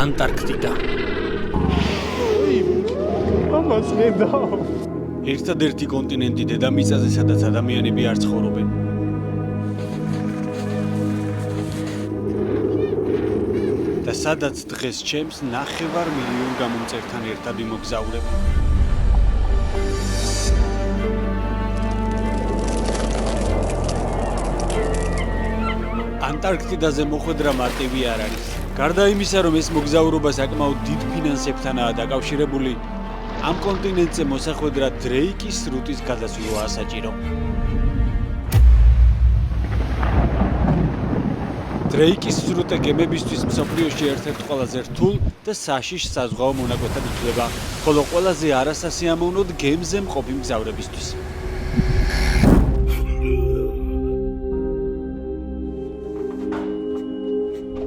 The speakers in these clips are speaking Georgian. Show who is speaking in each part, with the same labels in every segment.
Speaker 1: ანტარქტიდა.
Speaker 2: ამას ხედავ.
Speaker 1: ერთადერთი კონტინენტი დედამიწაზე, სადაც ადამიანები არ ცხოვრობენ. და სადაც დღეს ჩემს 9 მილიონ გამომწერთან ერთად იმოგზაურებ. ანტარქტიდაზე მოხვედრა მარტივი არ არის. გარდა იმისა, რომ ეს მოგზაურობა საკმაოდ დიდ ფინანსებთანაა დაკავშირებული, ამ კონტინენტზე მოსახვედრა დრეიკის სრუტის გადასვლაა საჭირო. დრეიკის სრუტე გემებისთვის მსოფლიოში ერთ-ერთ ყველაზე რთულ და საშიშ საზღვაო მონაკვეთად ითვლება, ხოლო ყველაზე არასასიამოვნოდ გემზე მყოფი მგზავრებისთვის.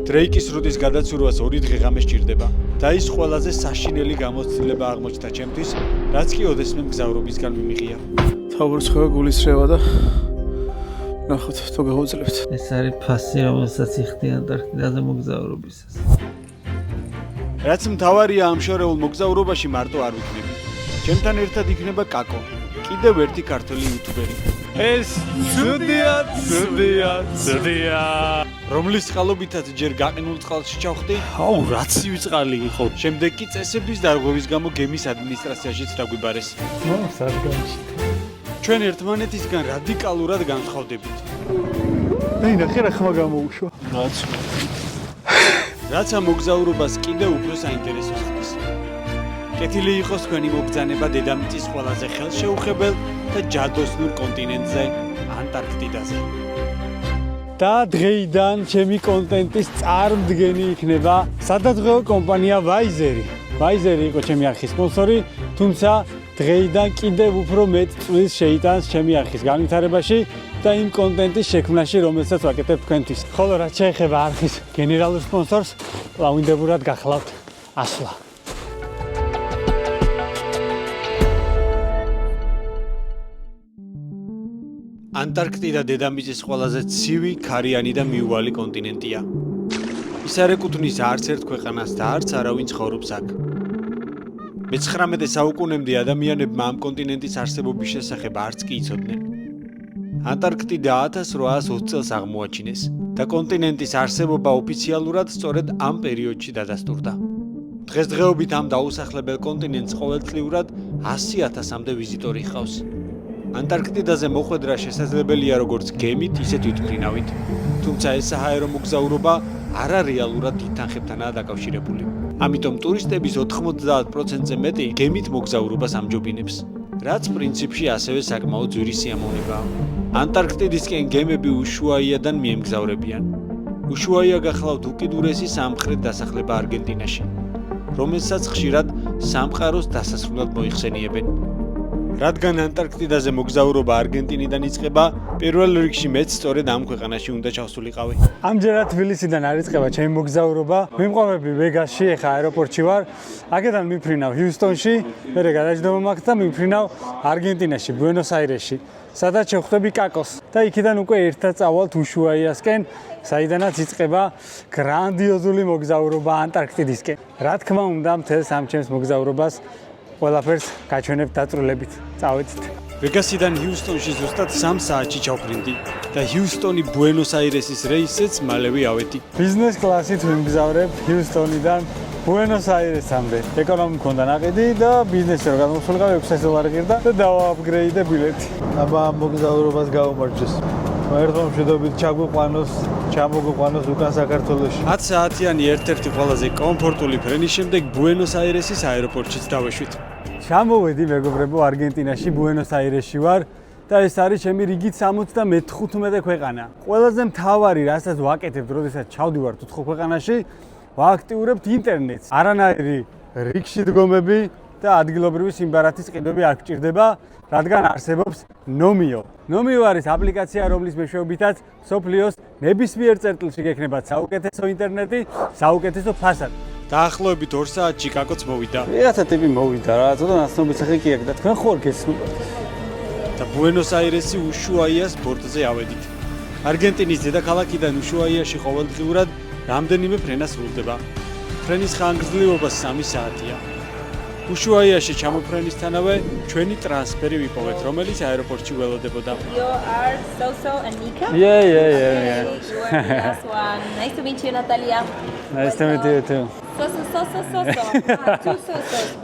Speaker 1: დრეიკის სრუტის გადაცურვას 2 დღე ღამე სჭირდება და ის ყველაზე საშინელი გამოცდილება აღმოჩნდა ჩემთვის, რაც კი ოდესმე მგზავრობისგან მიმიღია.
Speaker 2: თავბრუს ხება გულისრევა და ნახოთ, თუ გავუძლებთ.
Speaker 3: ეს არის ფასი, რომელსაც იხდი ანტარქტიდაზე მოგზაურობისას.
Speaker 1: რაც მთავარია ამ შორეულ მოგზაურობაში მარტო არ ვიქნები. ჩემთან ერთად იქნება კაკო, კიდევ ერთი ქართველი იუთუბერი.
Speaker 2: ეს ცუდია.
Speaker 1: რომლის წყალობითაც ჯერ გაყინულ წყალში ჩავხდი,
Speaker 2: აუ, რაც ცივი წყალი იყო.
Speaker 1: შემდეგ კი წესების დარღვევის გამო გემის ადმინისტრაციაშიც დაგვიბარეს.
Speaker 2: სადგომში.
Speaker 1: ჩვენ ერთმანეთისგან რადიკალურად განსხვავდებით.
Speaker 2: აი, ნახე რა ხმა გამოუშვა.
Speaker 1: რაც ამ მოგზაურობას კიდევ უფრო საინტერესოს ხდის. კეთილი იყოს თქვენი მობრძანება დედამიწის ყველაზე ხელშეუხებელ და ჯადოსნურ კონტინენტზე, ანტარქტიდაზე.
Speaker 2: და დღეიდან ჩემი კონტენტის წარმდგენი იქნება სადადღეო კომპანია Vizeri. Vizeri იყო ჩემი არხის სპონსორი, თუმცა დღეიდან კიდევ უფრო მეტ წვლილს შეიტანს ჩემი არხის განვითარებაში და იმ კონტენტის შექმნაში, რომელსაც ვაკეთებ თქვენთვის. ხოლო რაც შეეხება არხის გენერალურ სპონსორს, ლავინდებურად გახლავთ ასვლა.
Speaker 1: ანტარქტიდა დედამიწის ყველაზე ცივი, ქარიანი და მიუვალი კონტინენტია. ის არ ეკუთვნის არც ერთ ქვეყანას და არც არავინ ცხოვრობს აქ. მე-19 საუკუნემდე ადამიანებმა ამ კონტინენტის არსებობის შესახებ არც კი იცოდნენ. ანტარქტიდა 1820 წელს აღმოაჩინეს და კონტინენტის არსებობა ოფიციალურად სწორედ ამ პერიოდში დადასტურდა. დღესდღეობით ამ დაუსახლებელ კონტინენტს ყოველწლიურად 100,000-მდე ვიზიტორი ჰყავს. ანტარქტიდაზე მოხვედრა შესაძლებელია როგორც გემით, ისე თვითმფრინავით. თუმცა ეს საჰაერო მოგზაურობა არარეალურად დიდ თანხებთანაა დაკავშირებული. ამიტომ ტურისტების 90%-ზე მეტი გემით მოგზაურობას ამჯობინებს, რაც პრინციპში ასევე საკმაოდ ძვირი სიამოვნებაა. ანტარქტიდისკენ გემები უშუაიადან მიემგზავრებიან. უშუაია გახლავთ უკიდურესი სამხრეთ დასახლება არგენტინაში, რომელსაც ხშირად სამყაროს დასასრულად მოიხსენიებენ. რადგან ანტარქტიდაზე მოგზაურობა არგენტინიდან იწყება, პირველ რიგში მეც სწორედ ამ ქვეყანაში უნდა ჩავსულიყავი.
Speaker 2: ამჯერად თბილისიდან არ იწყება ჩემი მოგზაურობა. მიმყავები ვეგასში, ეხა აეროპორტში ვარ. აქედან მიფრინავ ჰიუსტონში, მერე გადაჯდომა მაქვს და მიფრინავ არგენტინაში, ბუენოს-აირესში, სადაც შევხვდები კაკოს. და იქიდან უკვე ერთად წავალთ უშუაიასკენ, საიდანაც იწყება გრანდიოზული მოგზაურობა ანტარქტიდისკენ. რა თქმა უნდა, მთელს ამ ჩემს მოგზაურობას ყველაფერს გაჩვენებთ დაწვრილებით. წავედით.
Speaker 1: ვეგასიდან ჰიუსტონში ზუსტად 3 საათში ჩავფრინდი და ჰიუსტონი ბუენოს-აირესის რეისზეც მალევე ავედი.
Speaker 2: ბიზნეს კლასით ვიმგზავრებ ჰიუსტონიდან ბუენოს-აირესამდე. ეკონომი მქონდა ნაყიდი და ბიზნესზე რომ გამოსულიყავ $600 ღირდა და დავააპგრეიდე ბილეთი. აბა ამ მოგზაურობას გაუმარჯოს. ერთმა მშვიდობით ჩამოგვიყვანოს უკან საქართველოში.
Speaker 1: 10 საათიანი ერთ-ერთი ყველაზე კომფორტული ფრენის შემდეგ ბუენოს-აირესის აეროპორტშიც დავეშვით.
Speaker 2: ჩამოვედი მეგობრებო არგენტინაში, ბუენოს-აირესში ვარ და ეს არის ჩემი რიგით 75 ქვეყანა. ყველაზე მთავარი, რასაც ვაკეთებ, როდესაც ჩავდივართ 4 ქვეყანაში, ვააქტიურებთ ინტერნეტს. არანაირი რიგში დგომები და ადგილობრივი სიმბარათის ყიდვები არ გჭირდება, რადგან არსებობს ნომიო. ნომიო არის აპლიკაცია, რომლის მეშვეობითაც სოფლიოს ნებისმიერ წერტილში გექნებათ საუკეთესო ინტერნეტი, საუკეთესო ფასად.
Speaker 1: დაახლოებით 2 საათში კაკოც მოვიდა.
Speaker 2: ვიღაცა ტიპი მოვიდა რა, ცოტა ნაცნობი სახე კი აქვს და თქვენ ხوار გესმით.
Speaker 1: და ბუენოს-აირესი უშუაიას ბორტზე ავედით. არგენტინის დედაქალაქიდან უშუაიაში ყოველდღიურად რამდენიმე ფრენა სრულდება. ფრენის ხანგრძლივობა 3 საათია. უშუაიაში ჩამოფრენისთანავე ჩვენი ტრანსფერი ვიპოვეთ, რომელიც აეროპორტში ველოდებოდა.
Speaker 4: You are Soso and Nika?
Speaker 2: Yeah.
Speaker 4: Okay, you are the last one. Nice to meet you, Natalia.
Speaker 2: Nice to meet you too.
Speaker 4: Soso. Two Sosos. but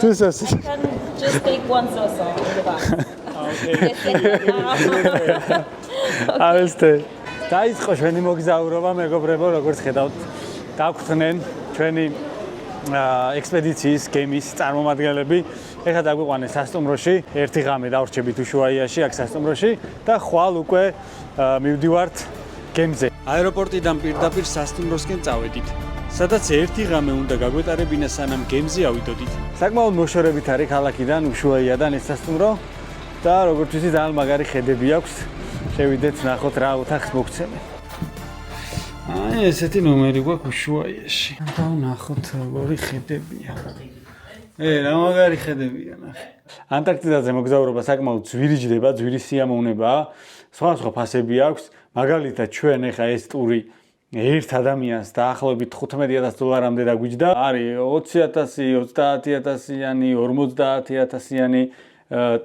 Speaker 2: Two Sosos.
Speaker 4: I can just take one Soso in the back.
Speaker 1: Okay.
Speaker 2: Авესте. დაიწყო ჩვენი მოგზაურობა, მეგობრებო, როგორც ხედავთ, დაგვხდნენ ჩვენი ექსპედიციის გემის წარმომადგენლები. ეხლა დაგვიყვანეს სასტუმროში, ერთი ღამე დავრჩებით უშუაიაში აქ სასტუმროში და ხვალ უკვე მივდივართ გემზე.
Speaker 1: აეროპორტიდან პირდაპირ სასტუმროსკენ წავედით, სადაც ერთი ღამე უნდა გაგვეტარებინა სანამ გემზე ავიდოდით.
Speaker 2: საკმაოდ მოშორებით არის ქალაქიდან უშუაიადან ეს სასტუმრო და როგორც ვიცი ძალიან მაგარი ხედები აქვს. შევიდეთ ნახოთ რა ოთახს მოგცემენ. აი ესეთი ნომერი გვაქვს უშუაიაში. და ნახოთ როგორი ხედებია. რა მაგარი ხედებია ნახე. ანტარქტიდაზე მოგზაურობა საკმაოდ ძვირიჯდება, ძვირი სიამოვნებაა. სხვა ფასები აქვს. მაგალითად ჩვენ ეხა ეს ტური ერთ ადამიანს დაახლოებით $15,000-მდე დაგვიჯდა. არის 20,000, 30,000-იანი, 50,000-იანი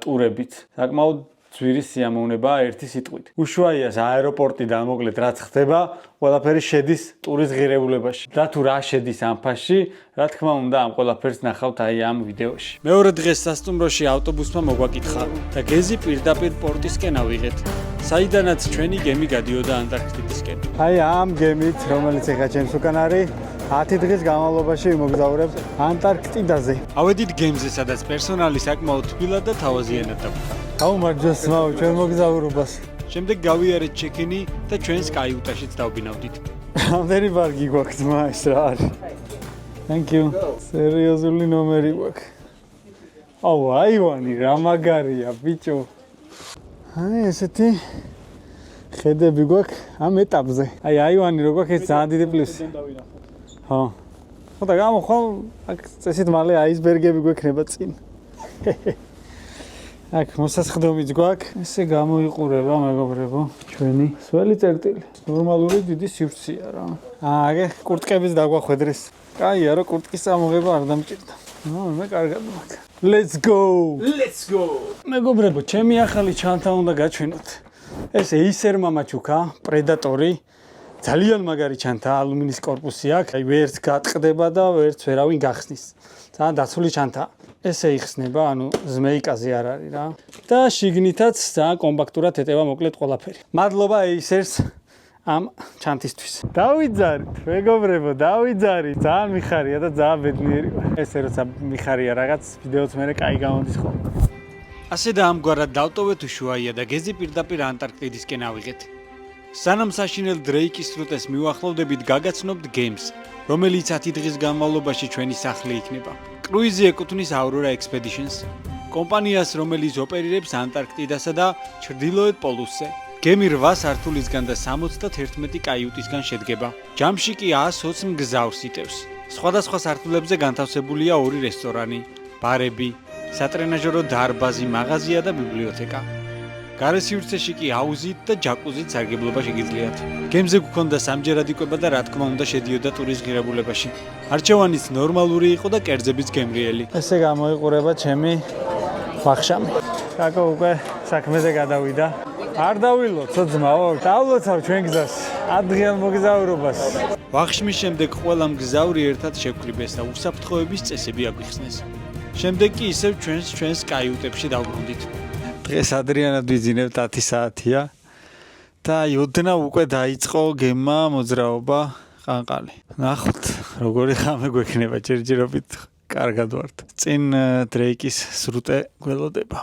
Speaker 2: ტურებით. საკმაოდ ძვირი სიამოვნებაა ერთი სიტყვით. უშუაიას აეროპორტიდან მოკლედ რაც ხდება, ყველაფერი შედის ტურის ღირებულებაში. და თუ რა შედის ამ ფასში, რა თქმა უნდა, ამ ყველაფერს ნახავთ აი ამ ვიდეოში.
Speaker 1: მეორე დღეს სასტუმროში ავტობუსმა მოგვაკითხა და გეზი პირდაპირ პორტისკენ ავიღეთ, საიდანაც ჩვენი გემი გადიოდა ანტარქტიდისკენ.
Speaker 2: აი ამ გემით, რომელიც ეხა ჩემს უკან არის, 10 დღის განმავლობაში მოგზაურებ ანტარქტიდაზე.
Speaker 1: ავედით გემზე, სადაც პერსონალი საკმაოდ თბილად და თავაზიანად დაგვხდა.
Speaker 2: გაუმარჯოს მაო ჩვენ მოგზაურობას.
Speaker 1: შემდეგ გავიარეთ ჩეკინი და ჩვენს კაიუტაშიც დავბინავდით.
Speaker 2: რამდენი ბარგი გვაქვს ძმა ეს რა არის? Thank you. სერიოზული ნომერი გვაქვს. აუ აივანი რა მაგარია ბიჭო. აი ესეთი ხედები გვაქვს ამ ეტაპზე. აი აივანი რო გვაქვს ეს ძალიან დიდი პლუსი. ხო. ხო და გამოხვალ აქ წესით მალე აისბერგები გვექნება წინ. აქ მოსასხდომიც გვაქვს. ესე გამოიყურება მეგობრებო ჩვენი სველი წერტილი. ნორმალური დიდი სივრცეა რა. აგე კურტკებიც დაგვახვედრეს. კაია რა კურტკის ამოღება არ დამჭირდა. მე კარგად მაქვს. Let's go. მეგობრებო, ჩემი ახალი ჩანთა უნდა გაჩვენოთ. ეს Acer მამაჩუკა, Predator-ი. ძალიან მაგარი ჩანთა, ალუმინის корпуსი აქვს. აი ვერც გატყდება და ვერც ვერავინ გახსნის. ძალიან დაცული ჩანთაა. ესე იხსნება, ანუ ზმეიკაზე არ არის რა. და შიგნითაც ძალიან კომპაქტურად ეტევა მოკლედ ყველაფერი. მადლობა Acer-ს ამ ჩანთისთვის. დავიძარით, მეგობრებო, დავიძარით. ძალიან მიხარია და ძალიან ბედნიერი ვარ. ესე როცა მიხარია რაღაც ვიდეოც მე კაი გამოდის ხოლმე.
Speaker 1: ასე და ამგვარად დავტოვეთ უშუაია და გეზი პირდაპირ ანტარქტიდისკენ ავიღეთ. სანამ საშინელ დრეიკის სრუტეს მივახლოვდებით, გაგაცნობთ გემს, რომელიც 10 დღის განმავლობაში ჩვენი სახლი იქნება. კრუიზი ეკუთვნის Aurora Expeditions, კომპანიას, რომელიც ოპერირებს ანტარქტიდასა და ჩრდილოეთ პოლუსზე. გემი 8 სართულისგან და 71 კაიუტისგან შედგება. ჯამში კი 120 მგზავრს იტევს. სხვადასხვა სართულებზე განთავსებულია 2 რესტორანი, ბარები, სატრენაჟერო დარბაზი, მაღაზია და ბიბლიოთეკა. გარე სივრცეში კი აუზით და ჯაკუზით სარგებლობა შეგიძლიათ. გემზე გქონდა სამჯერად იკვება და რა თქმა უნდა შედიოდა ტურის ღირებულებაში. არჩევანიც ნორმალური იყო და კერძებიც გემრიელი.
Speaker 2: ესე გამოიყურება ჩემი ვახშამი. კაკო უკვე საქმეზე გადავიდა. არ დავილოცო ძმაო, დავლოცავ ჩვენ გზას. ადგილ მოგზაურობას.
Speaker 1: ვახშმის შემდეგ ყველა მგზავრი ერთად შეგვკრიბეს და უსაფრთხოების წესები აგვიხსნეს. შემდეგ კი ისევ ჩვენს კაიუტებში დავბრუნდით.
Speaker 2: დღეს ადრიანად ვიძინებთ 10 საათია და ოდნა უკვე დაიწყო გემმა მოძრაობა ყანყალი. ნახოთ, როგორი ხამე გვექნება ჯერჯერობით კარგად ვართ. წინ დრეიკის სრუტე გველოდება.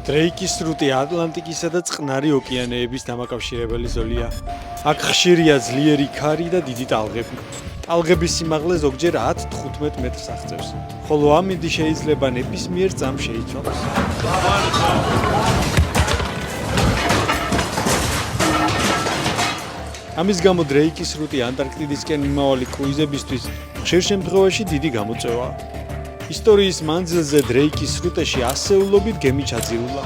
Speaker 1: დრეიკის სრუტე ატლანტიკისა და წყნარი ოკეანეების დამაკავშირებელი ზოლია. აქ ხშირია ძლიერი ქარი და დიდი ტალღები. ტალღების სიმაღლე ზოგჯერ 10-15 მეტრს აღწევს, ხოლო ამინდი შეიძლება ნებისმიერ წამს შეიცვალოს. ამის გამო დრეიკის სრუტე ანტარქტიდისკენ მიმავალი კრუიზებისთვის ხშირ შემთხვევაში დიდი გამოწვევაა. ისტორიის მანძილზე დრეიკის სრუტეში ასეულობით გემი ჩაძირულა.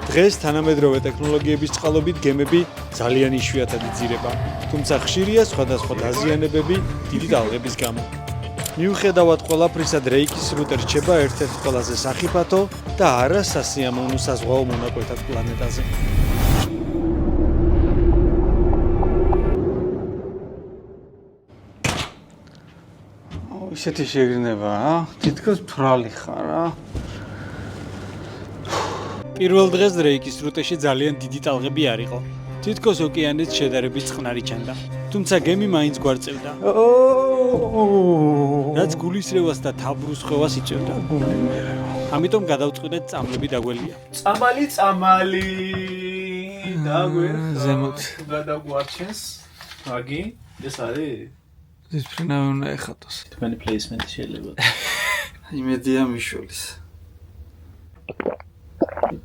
Speaker 1: დღეს თანამედროვე ტექნოლოგიების წყალობით გემები ძალიან იშვიათად იძირება, თუმცა ხშირია სხვადასხვა დაზიანებები დიდი ტალღების გამო. მიუხედავად ყველაფრისა, დრეიკის სრუტე რჩება ერთ-ერთ ყველაზე სახიფათო და არა სასიამოვნო საზღვაო მონაკვეთად პლანეტაზე.
Speaker 2: ისეთი შეგრძნება, თითქოს თვრალი ხარ,
Speaker 1: პირველ დღეს დრეიკის სრუტეში ძალიან დიდი ტალღები არ იყო. თითქოს ოკეანეც შედარებით წყნარი ჩანდა. თუმცა გემი მაინც გვარწევდა. რაც გულისრევას და თაბრუსხვევას იწევდა. ამიტომ გადავწყვიტეთ წამლები დაგველია.
Speaker 5: წამალი დაგვერ
Speaker 2: ზემოთ.
Speaker 5: გადაგვარჩენს აგი ეს არის
Speaker 2: ეს ფრინავი უნდა ეხატოს.
Speaker 5: თქვენი პლეისმენტი შეიძლება
Speaker 2: იმედია მიშოლის.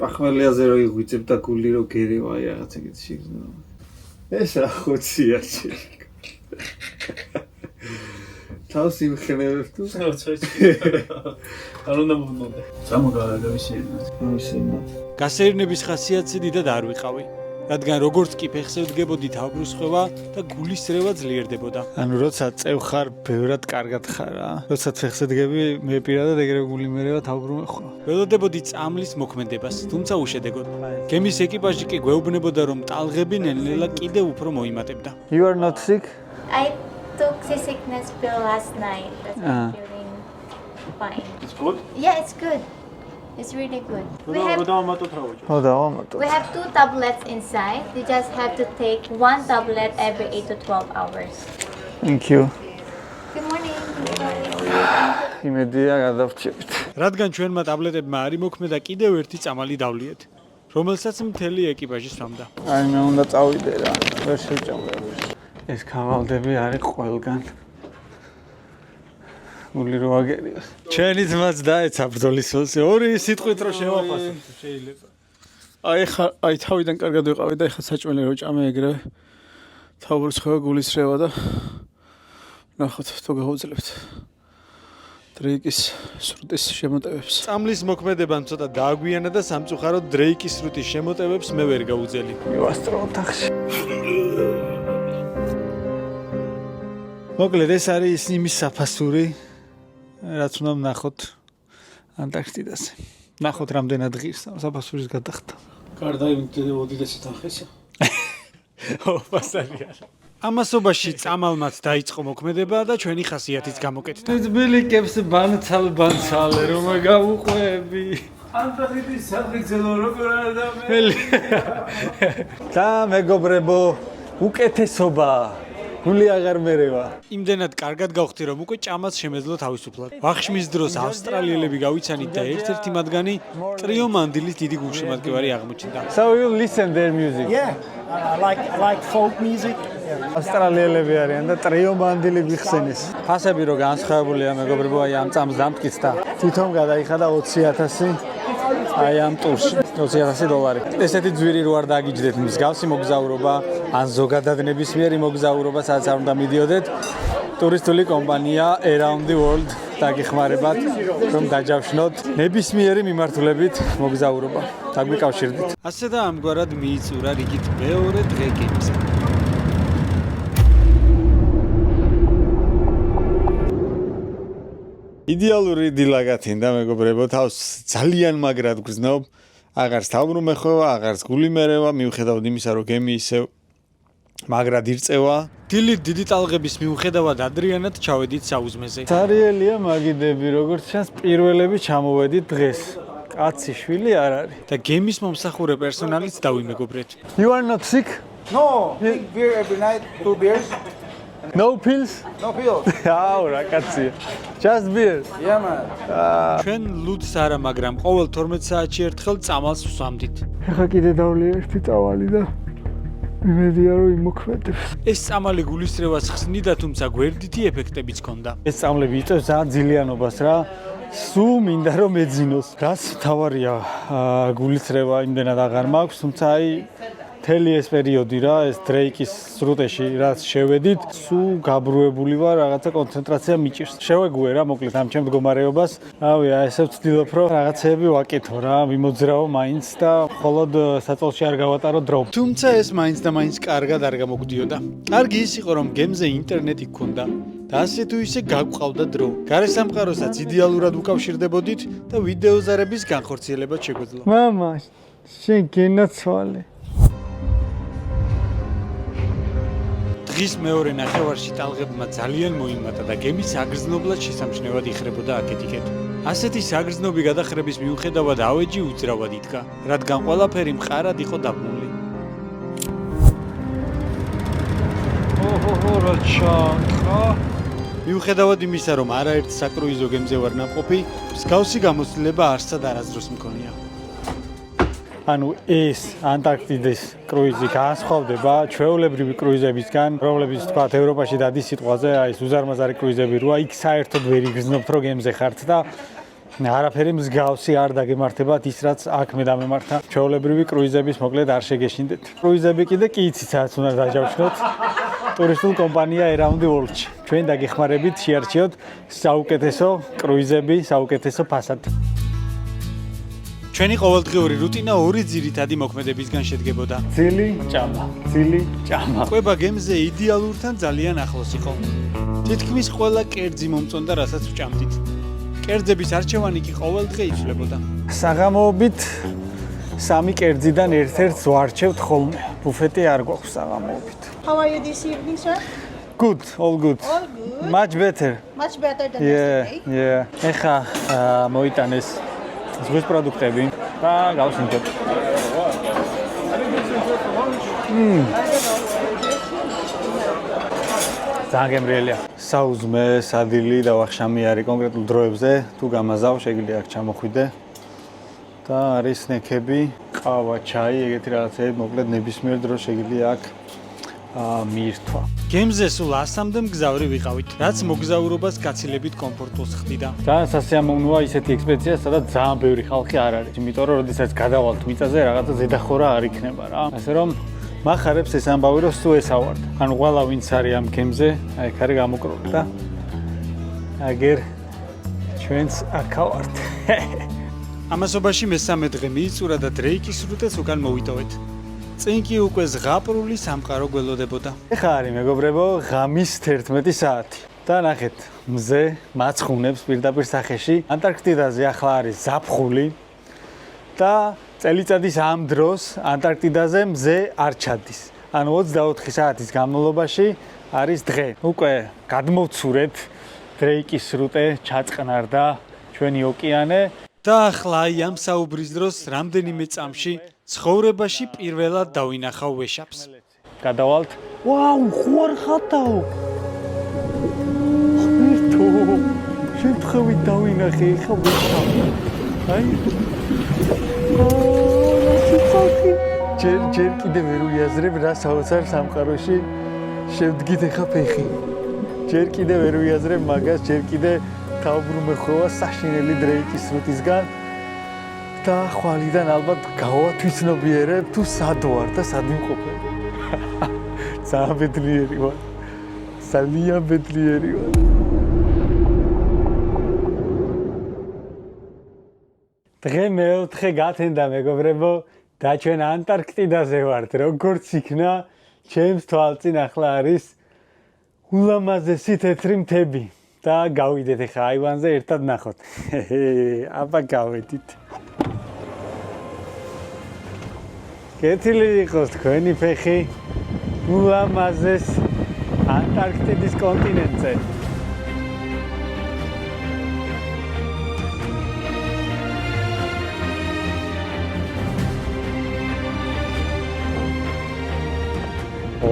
Speaker 2: პახმელიაზე რო იღვიწებ და გული რო გერევა აი რაღაც ეგეთი შეგრძნება. ეს რა ხოცია ჩიქ. თავს იმხნევებ თუ
Speaker 5: არ უნდა მომდე წამოგავისეირნო
Speaker 1: გასეირნების ხასიათზე დიდად არ ვიყავი, რადგან როგორც კი ფეხზე ვდგებოდი თავბრუსხვევა და გულისრევა ძლიერდებოდა.
Speaker 2: ანუ როცა წევ ხარ, ბევრად კარგად ხარ რა. როცა ფეხზე დგები, მე პირადად ეგრე გული მერევა თავბრუნე ხო.
Speaker 1: ველოდებოდი წამლის მოქმედებას, თუმცა უშედეგოდ. გემის ეკიპაჟი კი გვეუბნებოდა, რომ ტალღები ნელ-ნელა კიდევ უფრო მოიმატებდა.
Speaker 2: You are not sick?
Speaker 6: I took seasickness pill last night. That's why I'm feeling fine.
Speaker 5: It's good?
Speaker 6: Yeah, it's good. It's really good. We have 2 tablets inside. You just have to take 1 tablet every 8 to 12 hours.
Speaker 2: Thank you.
Speaker 6: Good morning.
Speaker 2: იმედია გადავრჩებით.
Speaker 1: რადგან ჩვენმა ტაბლეტებმა არ იმოქმედა, კიდევ ერთი წამალი დავლიეთ, რომელსაც მთელი ეკიპაჟი სვამდა.
Speaker 2: აი მე უნდა წავიდე რა. ვერ შევჭამებ. ეს ქავალდები არის ყველგან. გული რო აგერიოს. ჩვენი ძმაც დაეცა ბრძოლის ველზე. ორი სიტყვით რო შევაფასოთ შეიძლება.
Speaker 5: აი თავიდან კარგად ვიყავი და ეხლა საჭმელი რო ჭამე ეგრევე თავბრუსხვევა გულისრევა და ნახოთ თუ გავუძლებთ დრეიკის სრუტის შემოტევებს.
Speaker 1: წამლის მოქმედებამ ცოტა დააგვიანა და სამწუხაროდ დრეიკის სრუტის შემოტევებს მე ვერ გავუძელი.
Speaker 2: მივასწრო ოთახში. მოკლედ ეს არის იმის საფასური, რაც უნდა ვნახოთ ანტარქტიდაზე. ნახოთ რამდენად ღირს საფასურის გადახდა.
Speaker 5: გარდა იმ უდიდესი თანხისა.
Speaker 1: ოფასალია. ამასობაში წამალმაც დაიწყო მოქმედება და ჩვენი ხასიათიც გამოკეთდა.
Speaker 2: ბილიკებს ბანცალ რომ გავუყვები.
Speaker 5: ანტარქტიდის საფრთხეზე როგორ ადამიანი.
Speaker 2: და მეგობრებო, უკეთესობა. გული აღარ მერევა.
Speaker 1: იმდენად კარგად გავხდი, რომ უკვე ჭამაც შემეძლო თავისუფლად. ვახშმის დროს ავსტრალიელები გავიცანით და ერთ-ერთი მათგანი ტრიო მანდილის დიდი გულშემატკივარი აღმოჩნდა.
Speaker 2: So you listen their music.
Speaker 7: Yeah, I like folk music.
Speaker 2: ავსტრალიელები არიან და ტრიო მანდილი გიხსენის. ფასები რო განსხვავებულია, მეგობრებო, აი ამ წამს დამტკიცდა. თვითონ გადაიხადა 20,000 აი ამ ტურში $20,000. ესეთი ძვირი რო არ დაგიჯდეთ მსგავსი მოგზაურობა, ან ზოგადად ნებისმიერი მოგზაურობა, სადაც არ უნდა მიდიოდეთ, ტურისტული კომპანია Around the World დაგიხმარებათ, რომ დაჯავშნოთ ნებისმიერი მიმართულებით მოგზაურობა. დაგვიკავშირდით.
Speaker 1: ასე და ამგვარად მიიწურა რიგით მეორე დღე გემზე.
Speaker 2: იდეალური დილა გათინდა, მეგობრებო, თავს ძალიან მაგრად გრძნობ. აღარც თავბრუნე ხოვა, აღარც გული მერევა, მიუხედავად იმისა, რომ გემი ისევ მაგრად ირწევა.
Speaker 1: დილით დიდი ტალღების მიუხედავად ადრიანად ჩავედით საუზმეზე.
Speaker 2: სერიელია მაგიდები, როგორც ჩანს, პირველები ჩამოვედით დღეს. კაცი შვილი არ არის.
Speaker 1: და გემის მომსახურე პერსონალიც დავიმეგობრეთ.
Speaker 2: You are not sick?
Speaker 7: No, drink beer every night, 2 beers.
Speaker 2: No pills?
Speaker 7: No pills.
Speaker 2: აუ, რა კაცია. Just beer.
Speaker 7: Yeah, man.
Speaker 1: ჩვენ ლუდს არა, მაგრამ ყოველ 12 საათში ერთხელ წამალს ვსვამდით.
Speaker 2: ეხა კიდე დავლე ერთი წავალი და იმედია რომ იმოქმედებს.
Speaker 1: ეს წამალი გულისრევას ხსნიდა, თუმცა გვერდითი ეფექტებიც ჰქონდა.
Speaker 2: ეს წამლები იწევს ძალიან ძილიანობას რა. სულ მინდა რომ ეძინოს. რაც თავარია, გულისრევა იმდენად აღარ მაქვს, თუმცა აი მთელი ეს პერიოდი რა, ეს დრეიკის სრუტეში რაც შევედით, სულ გაბრუებული ვარ, რაღაცა კონცენტრაცია მიჭირს. შევეგუე რა, მოკლედ ამ ჩემ მდგომარეობას. რავი, ესე ვცდილობ, რომ რაღაცეები ვაკეთო რა, ვიმოძრაო მაინც და მხოლოდ საწოლში არ გავატარო დრო.
Speaker 1: თუმცა ეს მაინც და მაინც კარგად არ გამოგვდიოდა. კარგი ის იყო, რომ გემზე ინტერნეტი გქონდა და ასე თუ ისე გაგვყავდა დრო. გარესამყაროსაც იდეალურად უკავშირდებოდით და ვიდეოზარების განხორციელებაც შეგვეძლო.
Speaker 2: მამა, შენ გენაცვალე.
Speaker 1: დღის მეორე ნახევარში ტალღებმა ძალიან მოიმატა და გემი საგრძნობლად შესამჩნევად იხრებოდა აქეთ-იქეთ. ასეთი საგრძნობი გადახრების მიუხედავად ავეჯი უძრავად იდგა, რადგან ყველაფერი მყარად იყო დაბმული.
Speaker 2: რა ჩანხა.
Speaker 1: მიუხედავად იმისა, რომ არაერთ საკრუიზო გემზე ვარ ნამყოფი, მსგავსი გამოცდილება არსად არასდროს მქონია.
Speaker 2: ანუ ეს ანტარქტიდის კრუიზი განსხვავდება ჩვეულებრივი კრუიზებისგან, რომლებიც თქვა ევროპაში დადის სიტყვაზე, აი ეს უზარმაზარი კრუიზები როა, იქ საერთოდ ვერ იგრძნობთ, რომ გემზე ხართ და არაფერი მსგავსი არ დაგემართებათ ის, რაც აქ მე დამემართა. ჩვეულებრივი კრუიზების მოკლედ არ შეგეშინდეთ. კრუიზები კიდე კი იცით, უნდა დაჯავშნოთ. ტურისტულ კომპანია Around the World-ში. ჩვენ დაგეხმარებით შეარჩიოთ საუკეთესო კრუიზები, საუკეთესო ფასად.
Speaker 1: ჩვენი ყოველდღიური რუტინა ორი ძირითადი მოქმედებისგან შედგებოდა.
Speaker 2: ძილი, ჭამა, ძილი, ჭამა.
Speaker 1: ყვება გემზე იდეალურთან ძალიან ახლოს იყო. თითქმის ყველა კერძი მომწონდა, რასაც ვჭამდით. კერძების არჩევანი კი ყოველდღე იცვლებოდა.
Speaker 2: საღამოობით 3 კერძიდან ერთ-ერთს ვარჩევთ ხოლმე. ბუფეტი არ გვაქვს საღამოობით.
Speaker 8: How are you this evening, sir?
Speaker 2: Good, all good.
Speaker 8: All good.
Speaker 2: Much better.
Speaker 8: Much better than
Speaker 2: Yeah,
Speaker 8: yesterday.
Speaker 2: yeah. ეხა მოიტანეს ზღვის პროდუქტები და გავსინჯოთ. ძალიან გემრიელია. საუზმე, სადილი და ვახშამი არის კონკრეტულ დროებზე, თუ გამაზავ, შეგვიძლია აქ ჩამოხვიდე. და არის სნექები, ყავა, ჩაი, ეგეთი რაღაცები, მოკლედ ნებისმიერ დროს შეგვიძლია აქ მიირთვა.
Speaker 1: გემზე სულ 100-მდე მგზავრი ვიყავით, რაც მოგზაურობას გაცილებით კომფორტულს ხდიდა.
Speaker 2: ძალიან სასიამოვნოა ისეთი ექსპედიცია, სადაც ძალიან ბევრი ხალხი არ არის. იმიტომ რომ როდესაც გადავალთ მიწაზე, რაღაცა ზედახურა არ იქნება რა. ასე რომ მახარებს ეს ამბავი, რომ სულ ესავართ. ანუ ყველა ვინც არის ამ გემზე, აი აქ არის გამოკრული და აგერ ჩვენც აქავართ.
Speaker 1: ამასობაში მესამე დღე მიიწურა და დრეიკის სრუტეს უკან მოვიტოვეთ. წინ კი უკვე ზღაპრული სამყარო გველოდებოდა.
Speaker 2: ეხა არის მეგობრებო, ღამის 11 საათი. და ნახეთ, მზე მაცხუნებს პირდაპირ სახეში. ანტარქტიდაზე ახლა არის ზაფხული და წელიწადის ამ დროს ანტარქტიდაზე მზე არ ჩადის. ანუ 24 საათის განმავლობაში არის დღე. უკვე გადმოვცურეთ დრეიკის სრუტე, ჩაწყნარდა ჩვენი ოკეანე.
Speaker 1: და ახლა აი ამ საუბრის დროს რამდენიმე წამში ცხოვრებაში პირველად დავინახავ ვეშაპს.
Speaker 2: გადავალთ. ვაუ, ხوار ხატაო. ხმირთო. შემთხვევით დავინახე ხა ვეშაპი. აი. ჯერ კიდე ვერ ვიაზრებ რა საოცარ სამყაროში შევდგით ხა ფეხი. ჯერ კიდე ვერ ვიაზრებ მაგას, ჯერ კიდე თავბრუნ ხვევა საშინელი დრეიკის სრუტისგან და ხვალიდან ალბათ გავათვისნობიერებ თუ სად ვარ და სად ვიმყოფებ. ძალიან ბედნიერი ვარ. ძალიან ბედნიერი ვარ. დღე მეოთხე გათენდა მეგობრებო და ჩვენ ანტარქტიდაზე ვართ. როგორც იქნა, ჩემს თვალწინ ახლა არის ულამაზესი თეთრი მთები. და გავიდეთ ახლა აივანზე ერთად ნახოთ. აბა გავედით. კეთილი იყოს თქვენი ფეხი ულამაზეს ანტარქტიდის კონტინენტზე.